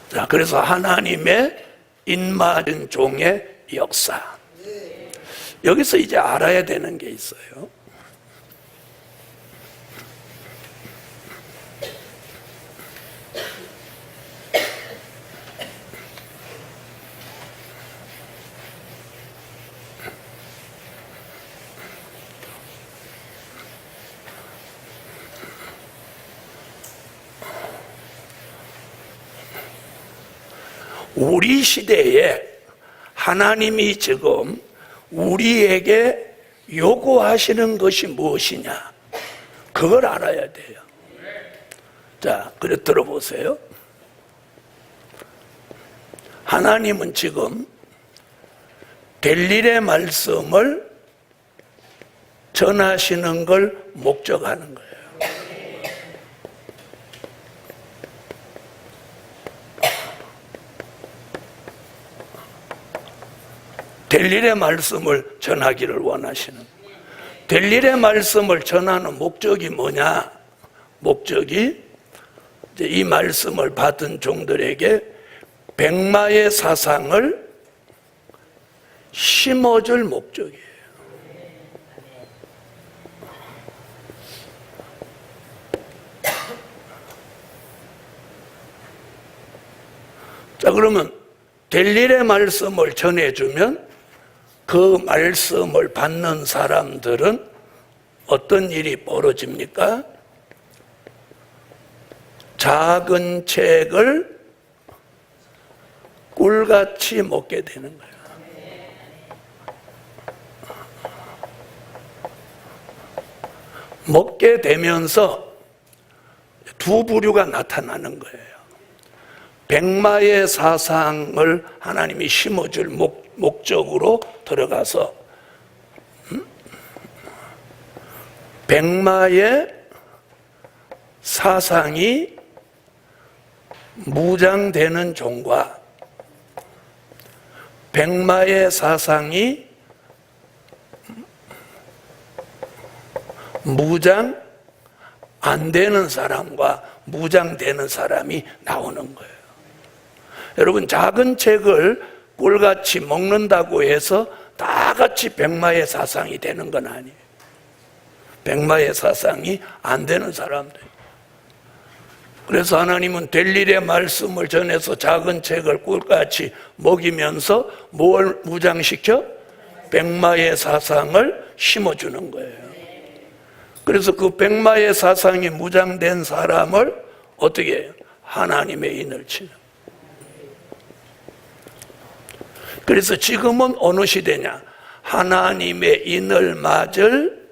자, 그래서 하나님의 인맞은 종의 역사. 여기서 이제 알아야 되는 게 있어요. 우리 시대에 하나님이 지금 우리에게 요구하시는 것이 무엇이냐? 그걸 알아야 돼요. 자, 그래 들어보세요. 하나님은 지금 될 일의 말씀을 전하시는 걸 목적하는 거예요. 될 일의 말씀을 전하기를 원하시는, 될 일의 말씀을 전하는 목적이 뭐냐? 목적이 이제 이 말씀을 받은 종들에게 백마의 사상을 심어줄 목적이에요. 자, 그러면 될 일의 말씀을 전해주면 그 말씀을 받는 사람들은 어떤 일이 벌어집니까? 작은 책을 꿀같이 먹게 되는 거예요. 먹게 되면서 두 부류가 나타나는 거예요. 백마의 사상을 하나님이 심어줄 목적으로 들어가서 백마의 사상이 무장되는 종과 백마의 사상이 무장 안 되는 사람과 무장되는 사람이 나오는 거예요. 여러분, 작은 책을 꿀같이 먹는다고 해서 다 같이 백마의 사상이 되는 건 아니에요. 백마의 사상이 안 되는 사람들. 그래서 하나님은 될 일의 말씀을 전해서 작은 책을 꿀같이 먹이면서 뭘 무장시켜? 백마의 사상을 심어주는 거예요. 그래서 그 백마의 사상이 무장된 사람을 어떻게 해요? 하나님의 인을 치는. 그래서 지금은 어느 시대냐? 하나님의 인을 맞을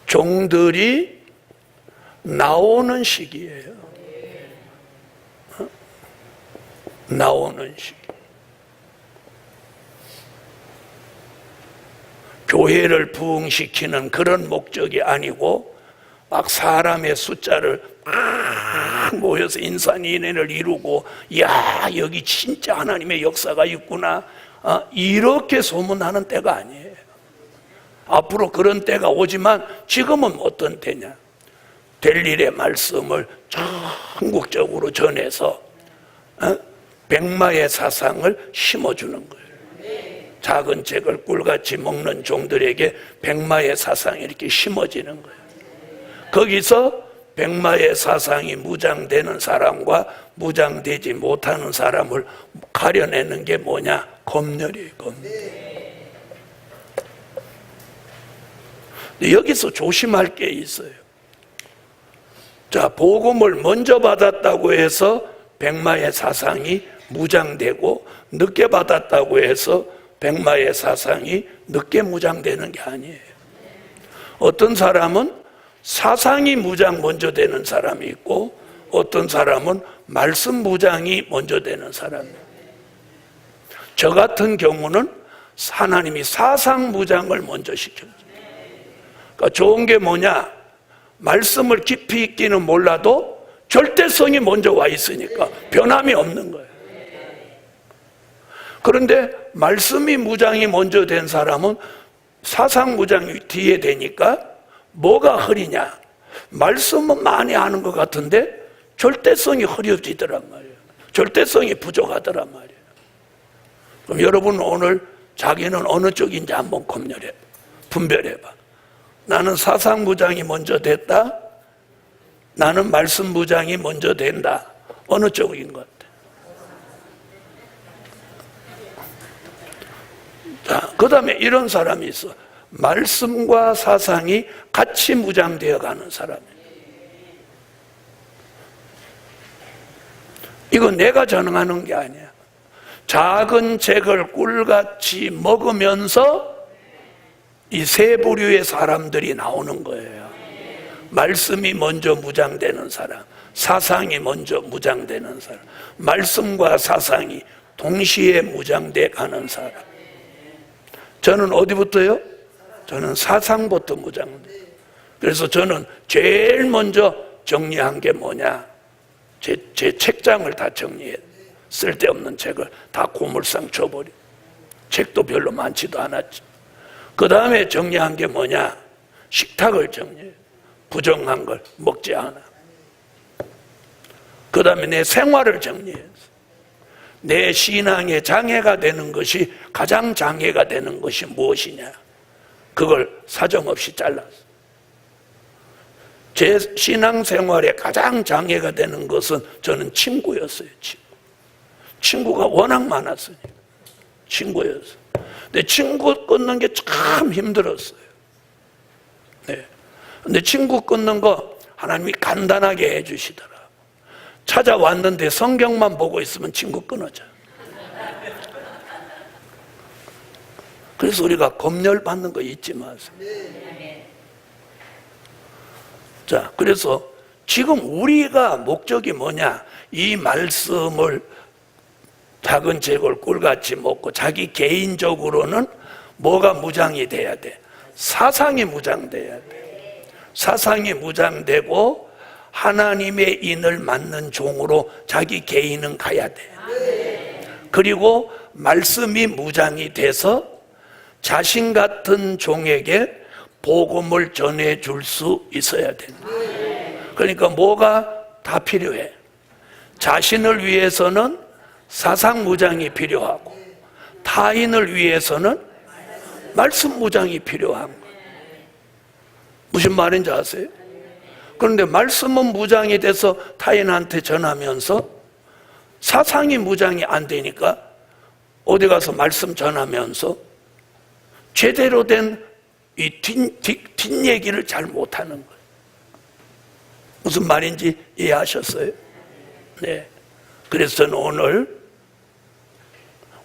종들이 나오는 시기예요. 나오는 시기. 교회를 부흥시키는 그런 목적이 아니고 막 사람의 숫자를 막 모여서 인산인해를 이루고, 야, 여기 진짜 하나님의 역사가 있구나, 이렇게 소문하는 때가 아니에요. 앞으로 그런 때가 오지만 지금은 어떤 때냐? 될 일의 말씀을 전국적으로 전해서 백마의 사상을 심어주는 거예요. 작은 책을 꿀같이 먹는 종들에게 백마의 사상이 이렇게 심어지는 거예요. 거기서 백마의 사상이 무장되는 사람과 무장되지 못하는 사람을 가려내는 게 뭐냐? 검열이에요. 검열. 여기서 조심할 게 있어요. 자, 복음을 먼저 받았다고 해서 백마의 사상이 무장되고 늦게 받았다고 해서 백마의 사상이 늦게 무장되는 게 아니에요. 어떤 사람은 사상이 무장 먼저 되는 사람이 있고 어떤 사람은 말씀 무장이 먼저 되는 사람이에요. 저 같은 경우는 하나님이 사상 무장을 먼저 시켰죠. 그러니까 좋은 게 뭐냐? 말씀을 깊이 있기는 몰라도 절대성이 먼저 와 있으니까 변함이 없는 거예요. 그런데 말씀이 무장이 먼저 된 사람은 사상 무장이 뒤에 되니까 뭐가 흐리냐? 말씀은 많이 아는 것 같은데 절대성이 흐려지더란 말이에요. 절대성이 부족하더란 말이에요. 그럼 여러분 오늘 자기는 어느 쪽인지 한번 분별해봐. 나는 사상 무장이 먼저 됐다? 나는 말씀 무장이 먼저 된다. 어느 쪽인 것 같아? 자, 그 다음에 이런 사람이 있어. 말씀과 사상이 같이 무장되어 가는 사람이에요. 이건 내가 전응하는 게 아니야. 작은 책을 꿀같이 먹으면서 이 세 부류의 사람들이 나오는 거예요. 말씀이 먼저 무장되는 사람, 사상이 먼저 무장되는 사람, 말씀과 사상이 동시에 무장돼 가는 사람. 저는 어디부터요? 저는 사상부터 무장돼요. 그래서 저는 제일 먼저 정리한 게 뭐냐? 제 책장을 다 정리해. 쓸데없는 책을 다 고물상 줘버려. 책도 별로 많지도 않았지. 그 다음에 정리한 게 뭐냐? 식탁을 정리해. 부정한 걸 먹지 않아. 그 다음에 내 생활을 정리했어. 내 신앙에 장애가 되는 것이, 가장 장애가 되는 것이 무엇이냐? 그걸 사정없이 잘랐어. 제 신앙생활에 가장 장애가 되는 것은 저는 친구였어요. 친구가 워낙 많았으니까 친구였어요. 근데 친구 끊는 게 참 힘들었어요. 네. 근데 친구 끊는 거 하나님이 간단하게 해주시더라. 찾아왔는데 성경만 보고 있으면 친구 끊어져. 그래서 우리가 검열 받는 거 잊지 마세요. 자, 그래서 지금 우리가 목적이 뭐냐? 이 말씀을 작은 책을 꿀같이 먹고 자기 개인적으로는 뭐가 무장이 돼야 돼? 사상이 무장돼야 돼. 사상이 무장되고 하나님의 인을 맡는 종으로 자기 개인은 가야 돼. 그리고 말씀이 무장이 돼서 자신 같은 종에게 복음을 전해줄 수 있어야 된다. 그러니까 뭐가 다 필요해. 자신을 위해서는 사상 무장이 필요하고 타인을 위해서는 말씀 무장이 필요한 거예요. 무슨 말인지 아세요? 그런데 말씀은 무장이 돼서 타인한테 전하면서 사상이 무장이 안 되니까 어디 가서 말씀 전하면서 제대로 된 이 뒷얘기를 잘 못하는 거예요. 무슨 말인지 이해하셨어요? 네. 그래서 저는 오늘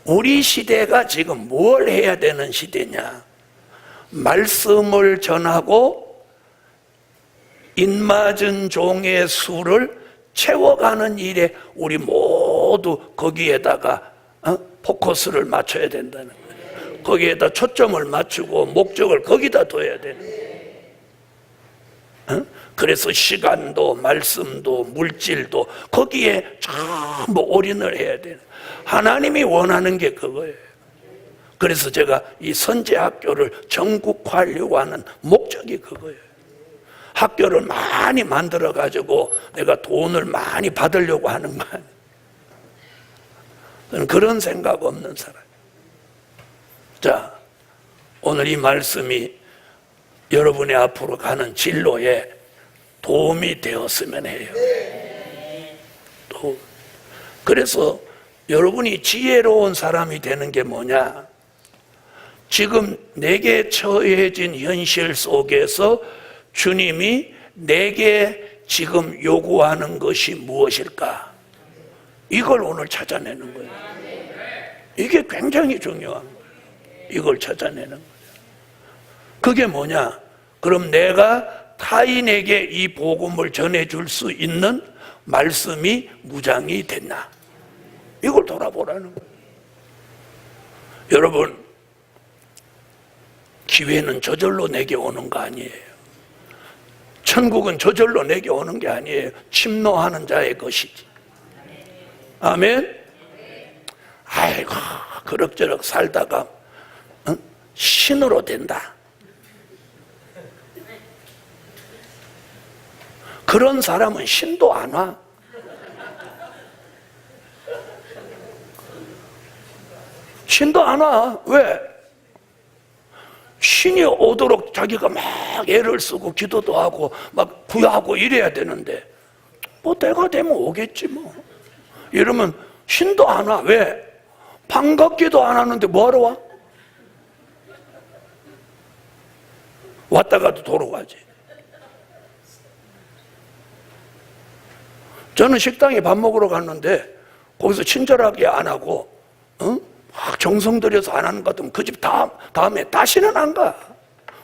우리 시대가 지금 뭘 해야 되는 시대냐? 말씀을 전하고 인맞은 종의 수를 채워가는 일에 우리 모두 거기에다가 포커스를 맞춰야 된다는 거예요. 거기에다 초점을 맞추고 목적을 거기다 둬야 되는 거예요. 그래서 시간도 말씀도 물질도 거기에 전부 올인을 해야 돼요. 하나님이 원하는 게 그거예요. 그래서 제가 이 선제학교를 전국화하려고 하는 목적이 그거예요. 학교를 많이 만들어 가지고 내가 돈을 많이 받으려고 하는 거 아니에요. 저는 그런 생각 없는 사람. 자, 오늘 이 말씀이 여러분의 앞으로 가는 진로에 도움이 되었으면 해요. 그래서 여러분이 지혜로운 사람이 되는 게 뭐냐? 지금 내게 처해진 현실 속에서 주님이 내게 지금 요구하는 것이 무엇일까? 이걸 오늘 찾아내는 거예요. 이게 굉장히 중요한 거예요. 이걸 찾아내는 거예요. 그게 뭐냐? 그럼 내가 타인에게 이 복음을 전해줄 수 있는 말씀이 무장이 됐나? 이걸 돌아보라는 거예요. 여러분, 기회는 저절로 내게 오는 거 아니에요. 천국은 저절로 내게 오는 게 아니에요. 침노하는 자의 것이지. 아멘? 아이고, 그럭저럭 살다가 신으로 된다. 그런 사람은 신도 안 와. 신도 안 와. 왜? 신이 오도록 자기가 막 애를 쓰고 기도도 하고 막 구하고 이래야 되는데 뭐 때가 되면 오겠지 뭐. 이러면 신도 안 와. 왜? 반갑기도 안 하는데 뭐하러 와? 왔다가도 돌아가지. 저는 식당에 밥 먹으러 갔는데 거기서 친절하게 안 하고 막 정성 들여서 안 하는 것 같으면 그 집 다음에 다시는 안 가.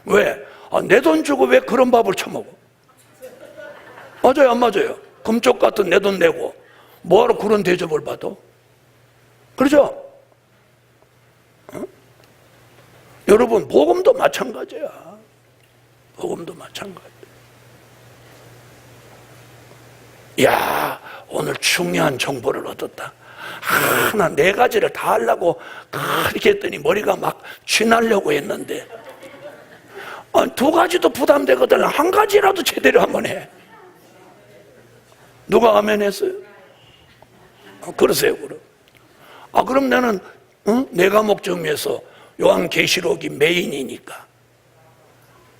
왜? 내 돈 주고 왜 그런 밥을 처먹어? 맞아요 안 맞아요? 금쪽 같은 내 돈 내고 뭐하러 그런 대접을 받아? 그렇죠? 여러분 복음도 마찬가지야. 복음도 마찬가지. 야, 오늘 중요한 정보를 얻었다. 나 4가지를 다 하려고 그렇게 했더니 머리가 막 쥐나려고 했는데 2가지도 부담되거든. 1가지라도 제대로 한번 해. 누가 아멘 했어요? 그러세요. 그럼 그럼 나는 4과목 중에서 요한계시록이 메인이니까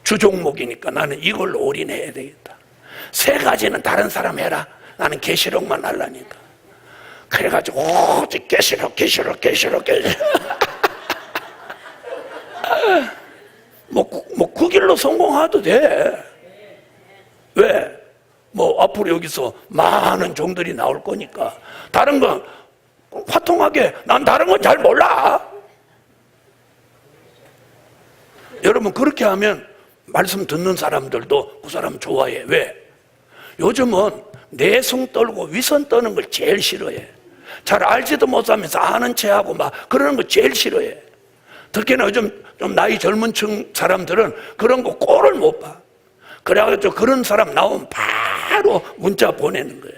주종목이니까 나는 이걸로 올인해야 되겠다. 3가지는 다른 사람 해라. 나는 계시록만 하려니까. 그래가지고 오직 계시록 뭐 그 길로 성공해도 돼. 왜? 뭐 앞으로 여기서 많은 종들이 나올 거니까. 다른 건 화통하게 난 다른 건 잘 몰라. 여러분 그렇게 하면 말씀 듣는 사람들도 그 사람 좋아해. 왜? 요즘은 내숭 떨고 위선 떠는 걸 제일 싫어해. 잘 알지도 못하면서 아는 체하고 막 그러는 거 제일 싫어해. 특히나 요즘 좀 나이 젊은 층 사람들은 그런 거 꼴을 못 봐. 그래가지고 그런 사람 나오면 바로 문자 보내는 거예요.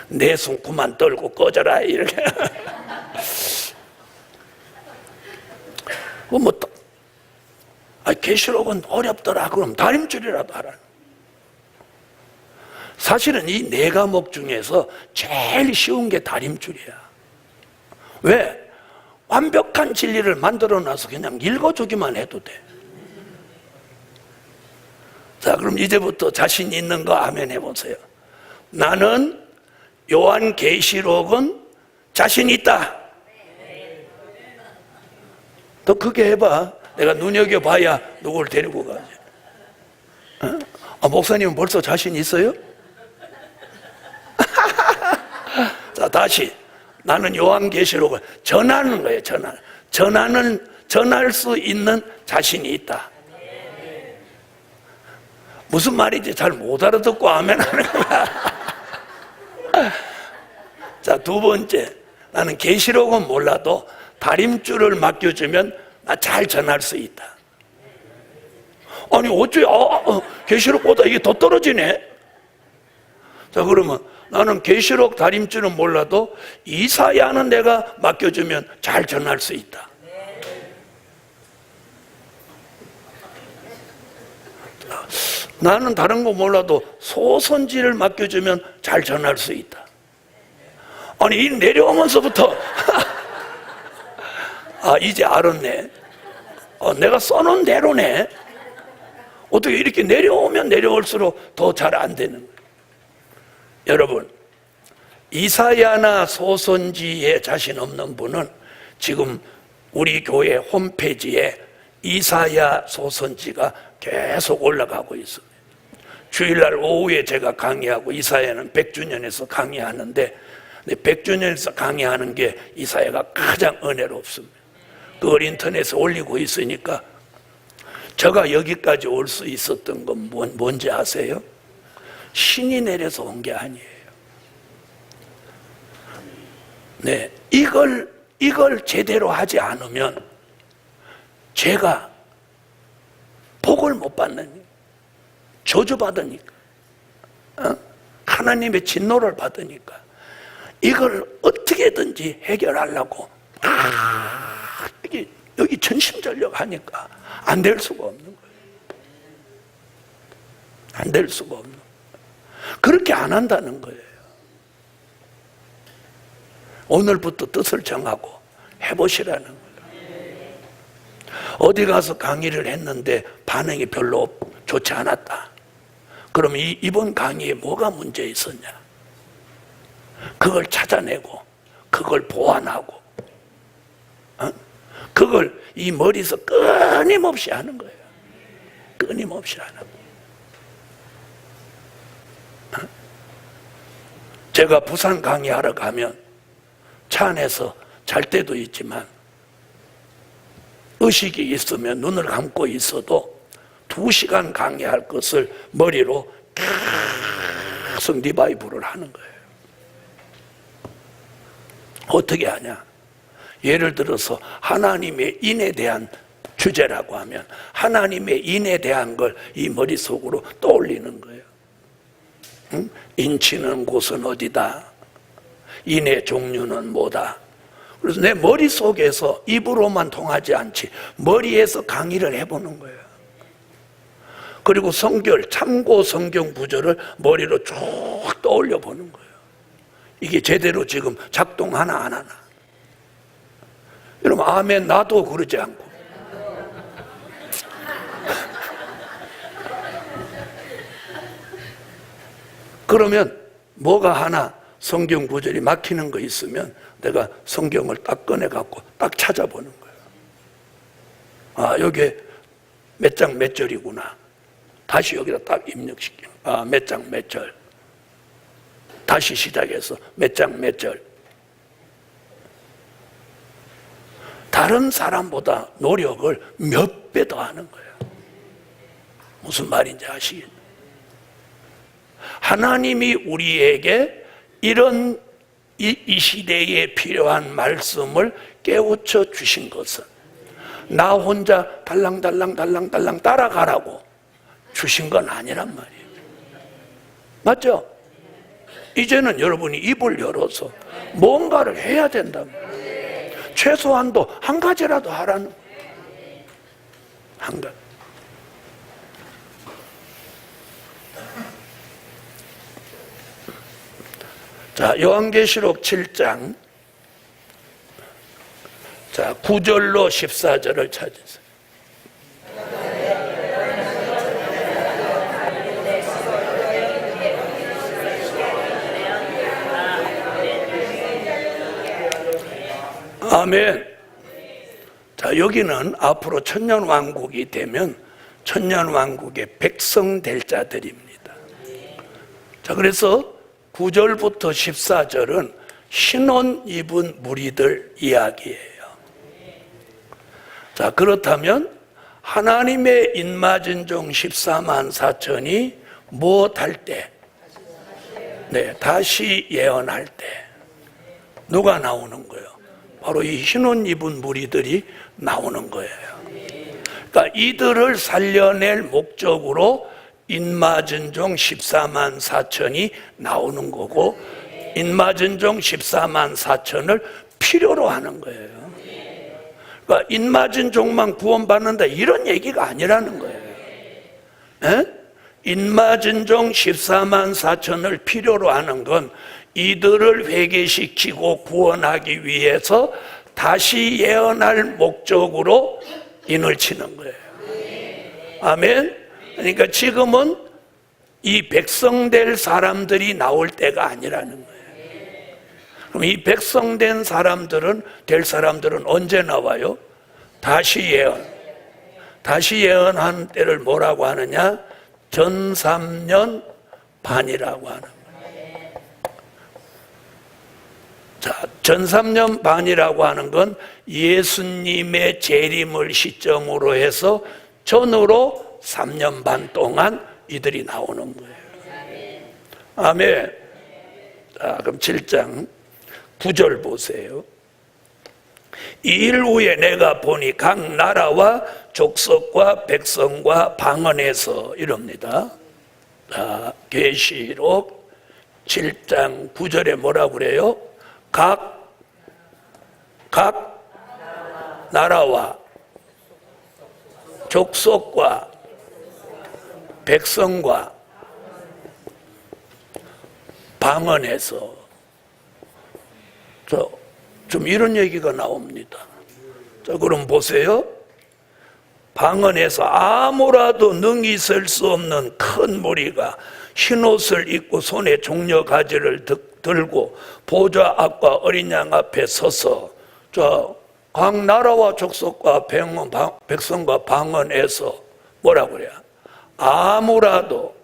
내숭 그만 떨고 꺼져라 이렇게. 계시록은 어렵더라. 그럼 다림줄이라도 하라. 사실은 이 4과목 중에서 제일 쉬운 게 다림줄이야. 왜? 완벽한 진리를 만들어놔서 그냥 읽어주기만 해도 돼. 자, 그럼 이제부터 자신 있는 거 아멘 해보세요. 나는 요한계시록은 자신 있다. 더 크게 해봐. 내가 눈여겨봐야 누굴 데리고 가지. 목사님은 벌써 자신 있어요? 자, 다시 나는 요한계시록을 전하는 거예요. 전할 수 있는 자신이 있다. 무슨 말인지 잘 못 알아듣고 아멘 하는 거야. 자, 2번째, 나는 계시록은 몰라도 다림줄을 맡겨주면 나 잘 전할 수 있다. 아니 어째 계시록보다 이게 더 떨어지네. 자, 그러면 나는 계시록 다림줄은 몰라도 이사야는 내가 맡겨주면 잘 전할 수 있다. 나는 다른 거 몰라도 소선지를 맡겨주면 잘 전할 수 있다. 아니, 이 내려오면서부터 아, 이제 알았네. 내가 써놓은 대로네. 어떻게 이렇게 내려오면 내려올수록 더 잘 안 되는 거예요. 여러분, 이사야나 소선지에 자신 없는 분은 지금 우리 교회 홈페이지에 이사야 소선지가 계속 올라가고 있습니다. 주일날 오후에 제가 강의하고, 이사야는 100주년에서 강의하는데 100주년에서 강의하는 게 이사야가 가장 은혜롭습니다. 그걸 인터넷에 올리고 있으니까 제가 여기까지 올 수 있었던 건 뭔지 아세요? 신이 내려서 온 게 아니에요. 네, 이걸 제대로 하지 않으면 제가 복을 못 받는, 저주받으니까, 하나님의 진노를 받으니까 이걸 어떻게든지 해결하려고 여기 전심전력 하니까 안 될 수가 없는 거예요. 안 될 수가 없는 거예요. 그렇게 안 한다는 거예요. 오늘부터 뜻을 정하고 해보시라는 거예요. 어디 가서 강의를 했는데 반응이 별로 좋지 않았다. 그럼 이번 강의에 뭐가 문제 있었냐? 그걸 찾아내고, 그걸 보완하고, 그걸 이 머리에서 끊임없이 하는 거예요. 끊임없이 하는 거예요. 제가 부산 강의하러 가면 차 안에서 잘 때도 있지만 의식이 있으면 눈을 감고 있어도 2시간 강의할 것을 머리로 계속 리바이브를 하는 거예요. 어떻게 하냐? 예를 들어서 하나님의 인에 대한 주제라고 하면 하나님의 인에 대한 걸 이 머릿속으로 떠올리는 거예요. 인치는 곳은 어디다? 인의 종류는 뭐다? 그래서 내 머릿속에서 입으로만 통하지 않지 머리에서 강의를 해보는 거예요. 그리고 성결, 참고 성경 구절을 머리로 쭉 떠올려 보는 거예요. 이게 제대로 지금 작동하나 안 하나. 여러분 아멘. 나도 그러지 않고. 그러면 뭐가 하나 성경 구절이 막히는 거 있으면 내가 성경을 딱 꺼내갖고 딱 찾아보는 거예요. 아, 여기에 몇 장 몇 절이구나. 다시 여기다 딱 입력시키는 거예요. 아, 몇 장 몇 절. 다시 시작해서 몇 장 몇 절. 다른 사람보다 노력을 몇 배 더 하는 거예요. 무슨 말인지 아시겠죠? 하나님이 우리에게 이런 이 시대에 필요한 말씀을 깨우쳐 주신 것은 나 혼자 달랑달랑 따라가라고 주신 건 아니란 말이에요. 맞죠? 이제는 여러분이 입을 열어서 뭔가를 해야 된단 말이에요. 최소한도 한 가지라도 하라는 거예요. 한 가지. 자, 요한계시록 7장 9절로 14절을 찾으세요. 아멘. 자, 여기는 앞으로 천년왕국이 되면 천년왕국의 백성 될 자들입니다. 자, 그래서 9절부터 14절은 신혼 입은 무리들 이야기예요. 자, 그렇다면 하나님의 인맞은 종 14만 4천이 무엇할 때? 네, 다시 예언할 때 누가 나오는 거예요? 바로 이 신혼 입은 무리들이 나오는 거예요. 그러니까 이들을 살려낼 목적으로 인맞은 종 14만 4천이 나오는 거고, 인맞은 종 14만 4천을 필요로 하는 거예요. 그러니까 인맞은 종만 구원받는다 이런 얘기가 아니라는 거예요. 에? 인맞은 종 14만 4천을 필요로 하는 건 이들을 회개시키고 구원하기 위해서 다시 예언할 목적으로 인을 치는 거예요. 아멘. 그러니까 지금은 이 백성될 사람들이 나올 때가 아니라는 거예요. 그럼 이 백성된 사람들은, 될 사람들은 언제 나와요? 다시 예언. 다시 예언한 때를 뭐라고 하느냐? 전 3년 반이라고 하는 거예요. 자, 전 3년 반이라고 하는 건 예수님의 재림을 시점으로 해서 전으로 3년 반 동안 이들이 나오는 거예요. 아멘. 자, 그럼 7장 9절 보세요. 이 일 후에 내가 보니 각 나라와 족속과 백성과 방언에서 이럽니다. 자, 계시록 7장 9절에 뭐라고 그래요? 각 나라와 족속과 백성과 방언에서 좀 이런 얘기가 나옵니다. 자, 그럼 보세요. 방언에서 아무라도 능히 설 수 없는 큰 무리가 흰옷을 입고 손에 종려 가지를 들고 보좌 앞과 어린 양 앞에 서서 각 나라와 족속과 백성과 방언에서 뭐라고 그래요? 아무라도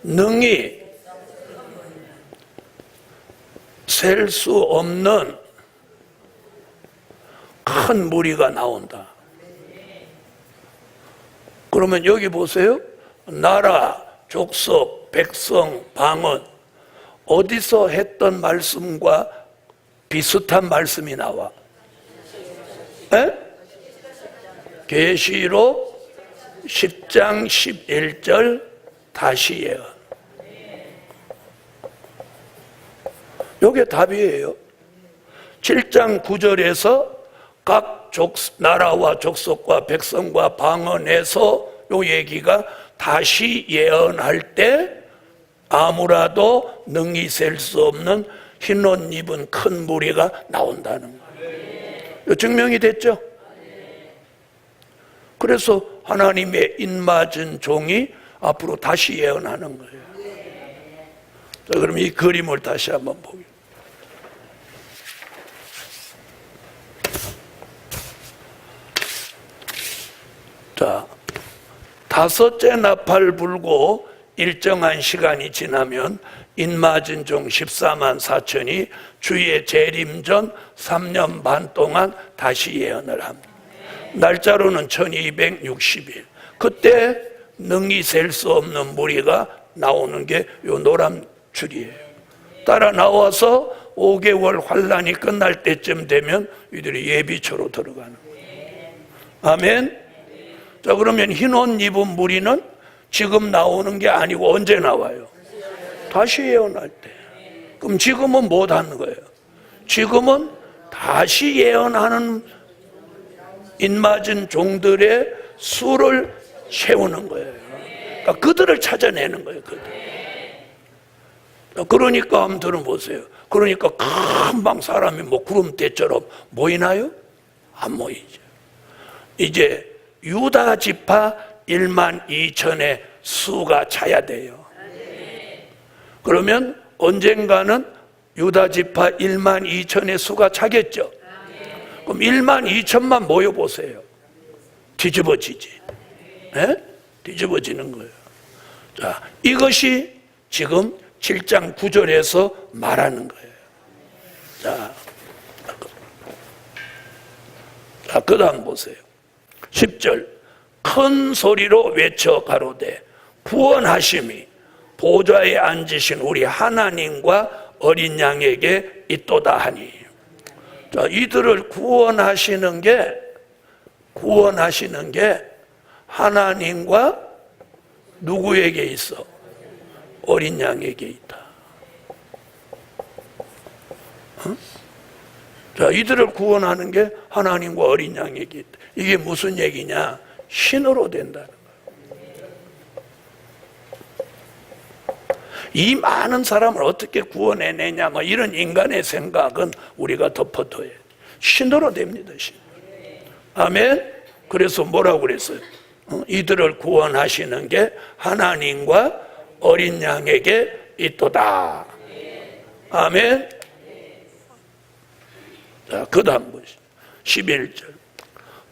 능히 셀 수 없는 큰 무리가 나온다. 그러면 여기 보세요. 나라, 족속, 백성, 방언 어디서 했던 말씀과 비슷한 말씀이 나와? 계시록 10장 11절 다시 예언. 이게 답이에요. 7장 9절에서 각 나라와 족속과 백성과 방언에서 이 얘기가 다시 예언할 때 아무라도 능히 셀 수 없는 흰옷 입은 큰 무리가 나온다는 거예요. 증명이 됐죠? 그래서 하나님의 인맞은 종이 앞으로 다시 예언하는 거예요. 자, 그럼 이 그림을 다시 한번 보겠습니다. 자, 다섯째 나팔 불고 일정한 시간이 지나면 인맞은 종 14만 4천이 주의 재림 전 3년 반 동안 다시 예언을 합니다. 날짜로는 1260일. 그때 능히 셀 수 없는 무리가 나오는 게 요 노란 줄이에요. 따라 나와서 5개월 환란이 끝날 때쯤 되면 이들이 예비초로 들어가는 거예요. 아멘. 자, 그러면 흰옷 입은 무리는 지금 나오는 게 아니고 언제 나와요? 다시 예언할 때. 그럼 지금은 못 하는 거예요. 지금은 다시 예언하는 인맞은 종들의 수를 채우는 거예요. 그러니까 그들을 찾아내는 거예요. 그러니까 한번 들어보세요. 그러니까 금방 사람이 뭐 구름대처럼 모이나요? 안 모이죠. 이제 유다 지파 1만 2천의 수가 차야 돼요. 그러면 언젠가는 유다 지파 1만 2천의 수가 차겠죠. 그럼 1만 2천만 모여보세요. 뒤집어지지. 네? 뒤집어지는 거예요. 자, 이것이 지금 7장 9절에서 말하는 거예요. 자, 그 다음 보세요. 10절. 큰 소리로 외쳐 가로되 구원하심이 보좌에 앉으신 우리 하나님과 어린 양에게 있도다 하니. 자, 이들을 구원하시는 게 하나님과 누구에게 있어? 어린 양에게 있다. 자, 이들을 구원하는 게 하나님과 어린 양에게 있다. 이게 무슨 얘기냐? 신으로 된다는 거예요. 이 많은 사람을 어떻게 구원해내냐, 뭐 이런 인간의 생각은 우리가 덮어둬야 신으로 됩니다. 신. 아멘. 그래서 뭐라고 그랬어요? 이들을 구원하시는 게 하나님과 어린 양에게 있도다. 아멘. 자, 그 다음 보시죠. 11절.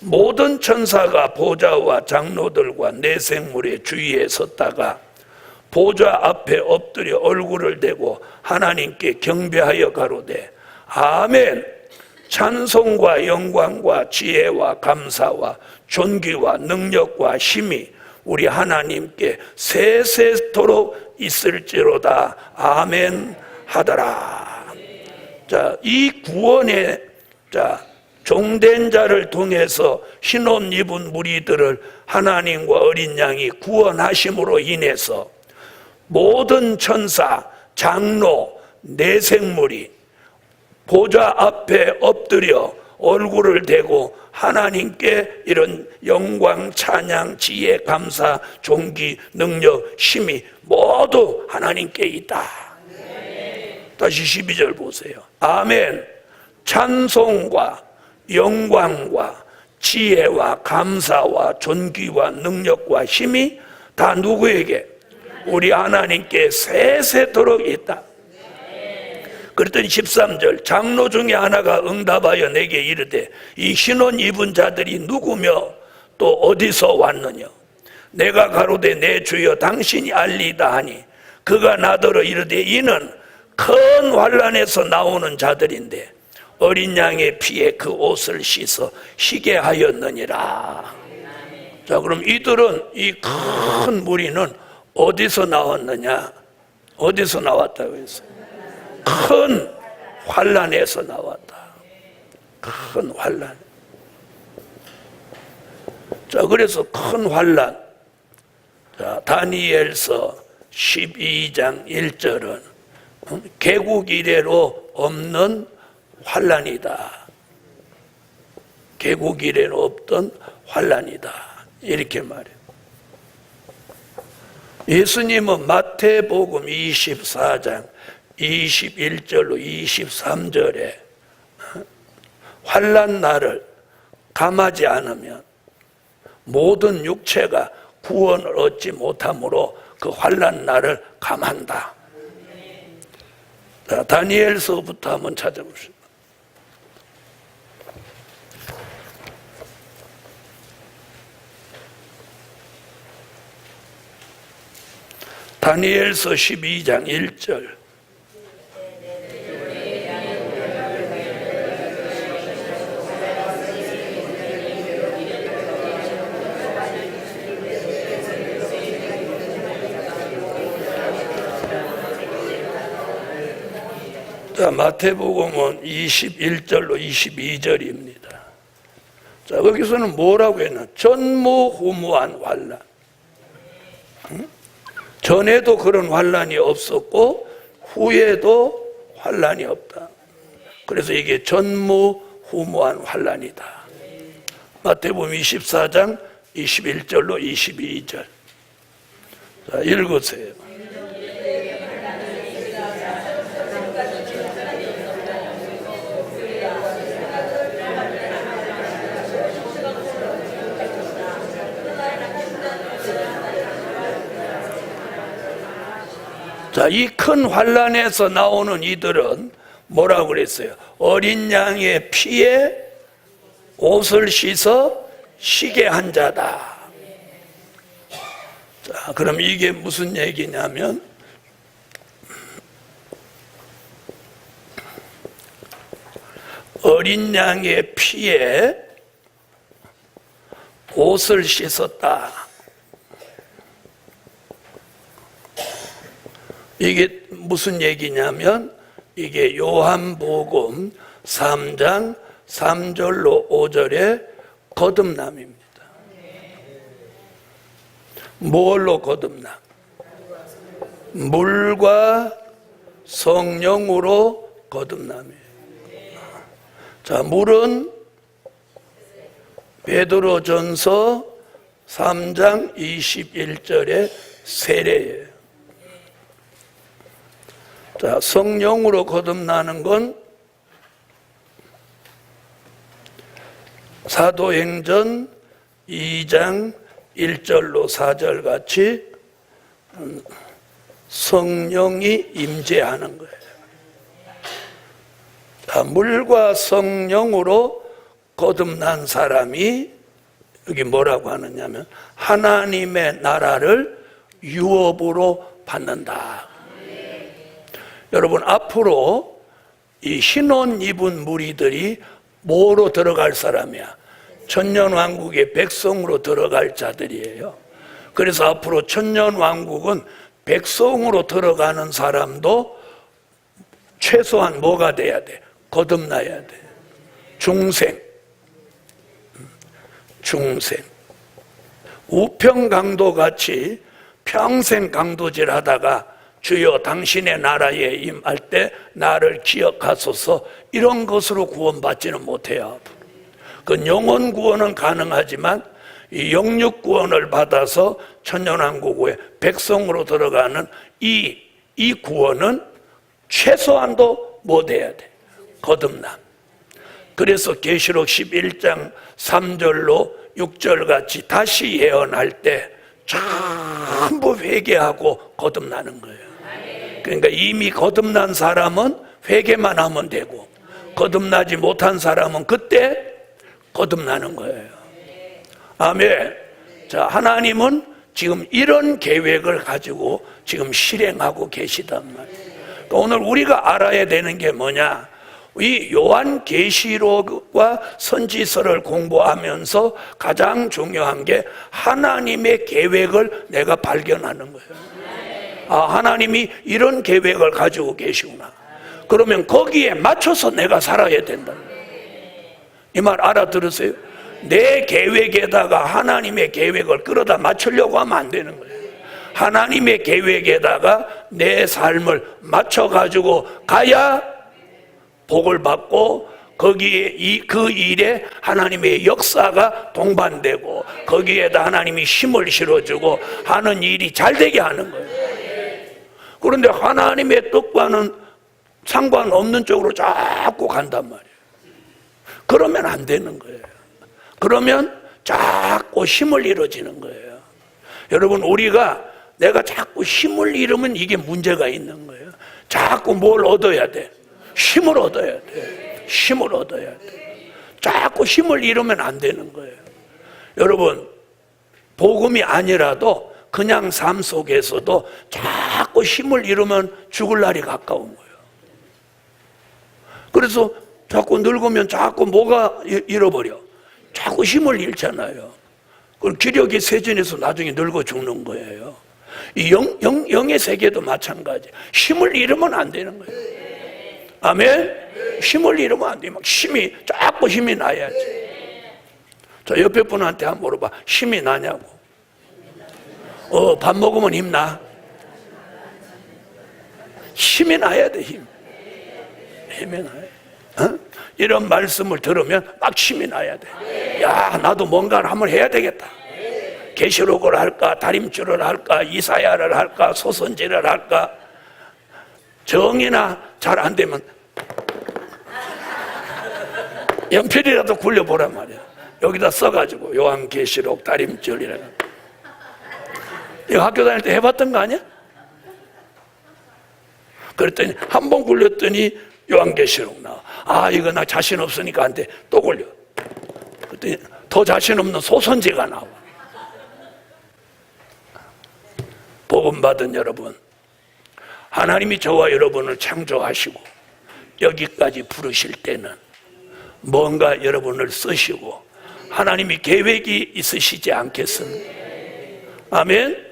모든 천사가 보좌와 장로들과 내생물의 주위에 섰다가 보좌 앞에 엎드려 얼굴을 대고 하나님께 경배하여 가로되 아멘. 찬송과 영광과 지혜와 감사와 존귀와 능력과 힘이 우리 하나님께 세세토록 있을지로다. 아멘 하더라. 자, 이 구원의 종된 자를 통해서 흰옷 입은 무리들을 하나님과 어린 양이 구원하심으로 인해서 모든 천사, 장로, 내생물이 보좌 앞에 엎드려 얼굴을 대고 하나님께 이런 영광, 찬양, 지혜, 감사, 존귀, 능력, 힘이 모두 하나님께 있다. 다시 12절 보세요. 아멘. 찬송과 영광과 지혜와 감사와 존귀와 능력과 힘이 다 누구에게? 우리 하나님께 세세토록 있다. 그랬더니 13절 장로 중에 하나가 응답하여 내게 이르되 이 흰옷 입은 자들이 누구며 또 어디서 왔느냐? 내가 가로되 내 주여 당신이 알리다 하니 그가 나더러 이르되 이는 큰 환난에서 나오는 자들인데 어린 양의 피에 그 옷을 씻어 희게 하였느니라. 자, 그럼 이들은 이 큰 무리는 어디서 나왔느냐? 어디서 나왔다고 했어요? 큰 환난에서 나왔다. 큰 환난. 자, 그래서 큰 환난. 자, 다니엘서 12장 1절은 개국 이래로 없는 환난이다. 개국 이래로 없던 환난이다. 이렇게 말해요. 예수님은 마태복음 24장 21절로 23절에 환난 날을 감하지 않으면 모든 육체가 구원을 얻지 못하므로 그 환난 날을 감한다. 자, 다니엘서부터 한번 찾아보시죠. 다니엘서 12장 1절. 자, 마태복음은 21절로 22절입니다. 자, 거기서는 뭐라고 했나? 전무후무한 환난. 전에도 그런 환난이 없었고 후에도 환난이 없다. 그래서 이게 전무후무한 환난이다. 마태복음 24장 21절로 22절. 자, 읽으세요. 자, 이 큰 환난에서 나오는 이들은 뭐라고 그랬어요? 어린 양의 피에 옷을 씻어 쉬게 한 자다. 자, 그럼 이게 무슨 얘기냐면 어린 양의 피에 옷을 씻었다. 이게 무슨 얘기냐면 이게 요한복음 3장 3절로 5절의 거듭남입니다. 뭘로 거듭남? 물과 성령으로 거듭남이에요. 자, 물은 베드로전서 3장 21절의 세례예요. 자, 성령으로 거듭나는 건 사도행전 2장 1절로 4절 같이 성령이 임재하는 거예요. 자, 물과 성령으로 거듭난 사람이 여기 뭐라고 하느냐면 하나님의 나라를 유업으로 받는다. 여러분, 앞으로 이 흰옷 입은 무리들이 뭐로 들어갈 사람이야? 천년왕국의 백성으로 들어갈 자들이에요. 그래서 앞으로 천년왕국은 백성으로 들어가는 사람도 최소한 뭐가 돼야 돼? 거듭나야 돼. 중생. 우평강도 같이 평생 강도질 하다가 주여 당신의 나라에 임할 때 나를 기억하소서, 이런 것으로 구원받지는 못해요. 그 영혼 구원은 가능하지만 이 영육 구원을 받아서 천년왕국의 백성으로 들어가는 이 구원은 최소한도 못해야 돼. 거듭남. 그래서 계시록 11장 3절로 6절 같이 다시 예언할 때 전부 회개하고 거듭나는 거예요. 그러니까 이미 거듭난 사람은 회개만 하면 되고, 거듭나지 못한 사람은 그때 거듭나는 거예요. 아멘. 자, 하나님은 지금 이런 계획을 가지고 지금 실행하고 계시단 말이에요. 그러니까 오늘 우리가 알아야 되는 게 뭐냐? 이 요한계시록과 선지서를 공부하면서 가장 중요한 게 하나님의 계획을 내가 발견하는 거예요. 아, 하나님이 이런 계획을 가지고 계시구나. 그러면 거기에 맞춰서 내가 살아야 된다. 이 말 알아들으세요? 내 계획에다가 하나님의 계획을 끌어다 맞추려고 하면 안 되는 거예요. 하나님의 계획에다가 내 삶을 맞춰가지고 가야 복을 받고, 거기에 그 일에 하나님의 역사가 동반되고, 거기에다 하나님이 힘을 실어주고 하는 일이 잘 되게 하는 거예요. 그런데 하나님의 뜻과는 상관없는 쪽으로 자꾸 간단 말이에요. 그러면 안 되는 거예요. 그러면 자꾸 힘을 잃어지는 거예요. 여러분, 우리가 내가 자꾸 힘을 잃으면 이게 문제가 있는 거예요. 자꾸 뭘 얻어야 돼? 힘을 얻어야 돼. 힘을 얻어야 돼. 자꾸 힘을 잃으면 안 되는 거예요. 여러분, 복음이 아니라도 그냥 삶 속에서도 자꾸 힘을 잃으면 죽을 날이 가까운 거예요. 그래서 자꾸 늙으면 자꾸 뭐가 잃어버려? 자꾸 힘을 잃잖아요. 그리고 기력이 쇠진해서 나중에 늙어 죽는 거예요. 이 영의 세계도 마찬가지. 힘을 잃으면 안 되는 거예요. 아멘? 힘을 잃으면 안 돼. 막 자꾸 힘이 나야지. 자, 옆에 분한테 한번 물어봐. 힘이 나냐고. 밥 먹으면 힘나? 힘이 나야 돼, 힘이 나야 돼. 어? 이런 말씀을 들으면 막 힘이 나야 돼. 야, 나도 뭔가를 한번 해야 되겠다. 계시록을 할까, 다림줄을 할까, 이사야를 할까, 소선지를 할까. 정이나 잘 안 되면 연필이라도 굴려보란 말이야. 여기다 써가지고 요한계시록 다림줄이라고. 이거 학교 다닐 때 해봤던 거 아니야? 그랬더니 한 번 굴렸더니 요한계시록 나와. 아, 이거 나 자신 없으니까 안 돼. 또 굴려. 그랬더니 더 자신 없는 소선지가 나와. 복음 받은 여러분, 하나님이 저와 여러분을 창조하시고 여기까지 부르실 때는 뭔가 여러분을 쓰시고 하나님이 계획이 있으시지 않겠습니까? 아멘?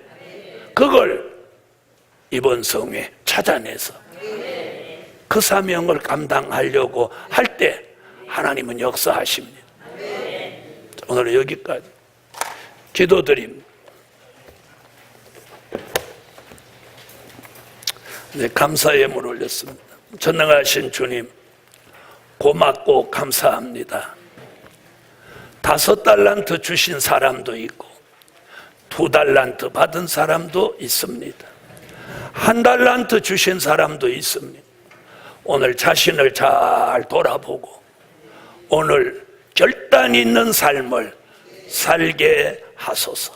그걸 이번 성회에 찾아내서 그 사명을 감당하려고 할 때 하나님은 역사하십니다. 오늘은 여기까지 기도드립니다. 네, 감사의 예물 올렸습니다. 전능하신 주님, 고맙고 감사합니다. 5달란트 주신 사람도 있고 2달란트 받은 사람도 있습니다. 한 달란트 주신 사람도 있습니다. 오늘 자신을 잘 돌아보고 오늘 결단 있는 삶을 살게 하소서.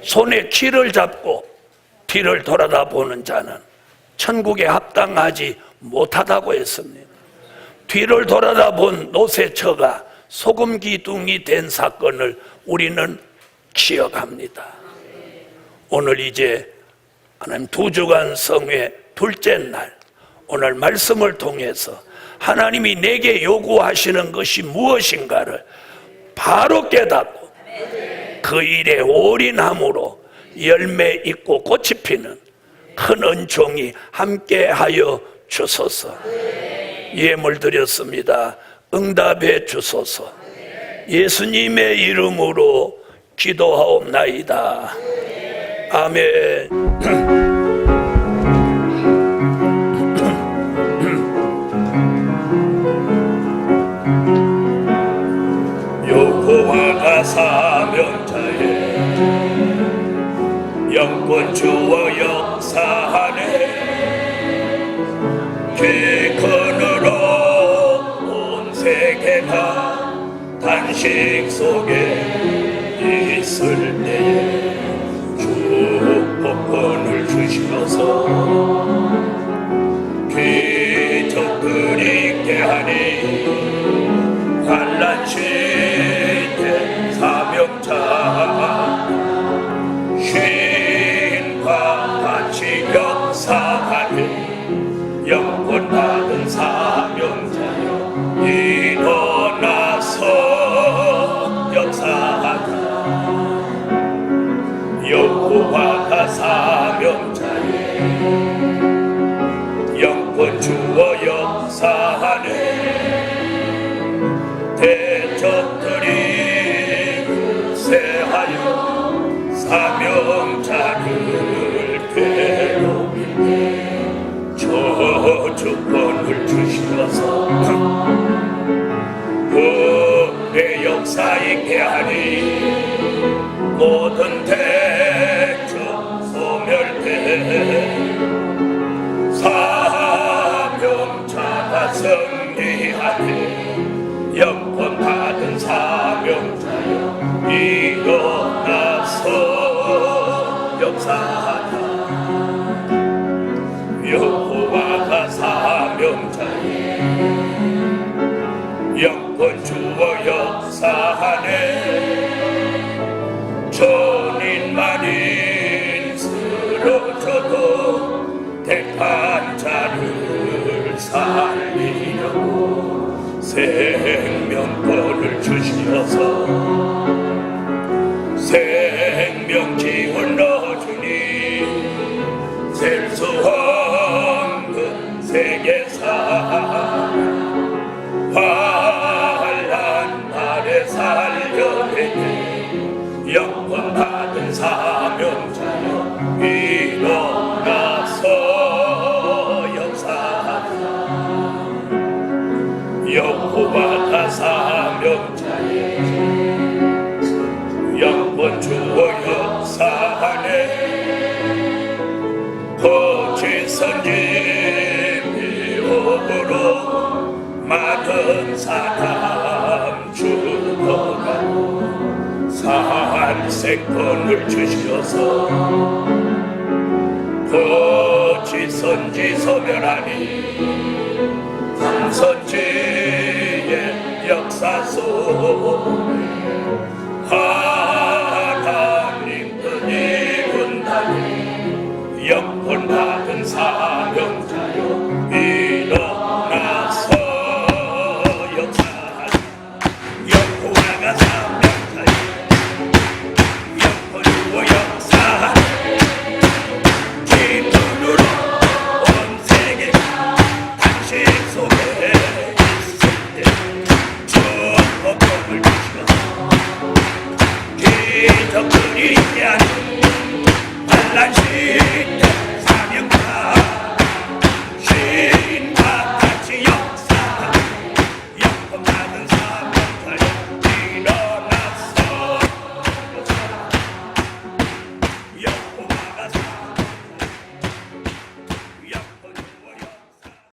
손에 키를 잡고 뒤를 돌아다 보는 자는 천국에 합당하지 못하다고 했습니다. 뒤를 돌아다 본 노새처가 소금 기둥이 된 사건을 우리는 기억합니다. 오늘 이제 하나님 2주간 성회 둘째 날, 오늘 말씀을 통해서 하나님이 내게 요구하시는 것이 무엇인가를 바로 깨닫고 그 일에 올인함으로 열매 있고 꽃이 피는 큰 은총이 함께하여 주소서. 예물 드렸습니다. 응답해 주소서. 예수님의 이름으로 기도하옵나이다. 아멘. 여호와가 사명자의 영권 주어 역사하네. 기근으로 온 세계가 단식 속에 있을 때에 축복권을 주시어서 기적을 있게 하니 환난 시대 사명자 쉰과 같이 역사하니 영권 받은 사명자여 일어나서 역사하자. 여호와가 사명자의 영권 주어 역사하네. 대적들이 쇠하여 사명자를 괴롭히네. 저주권을 주시어서 내 역사 있게 하니 모든 대적 소멸돼 사명자가 승리하네. 영권 받은 사명자여 일어나서 역사하자. 여호와가 사명자의 영권 주어 역사하네. 천인만인 쓰러져도 택한 자를 살리려고 생명권을 주시어서 생명 기운 넣어주니 셀 수 없는 세계사 환난 날에 살려내니 영권 받은 사명자여 일어나서 역사하자. 여호와가 사명자의 영권 주어 역사하네. 거짓 선지 비옥으로 많은 사람 죽어가고 살생권을 주시어서 거짓 선지 소멸하니 선지의 역사 속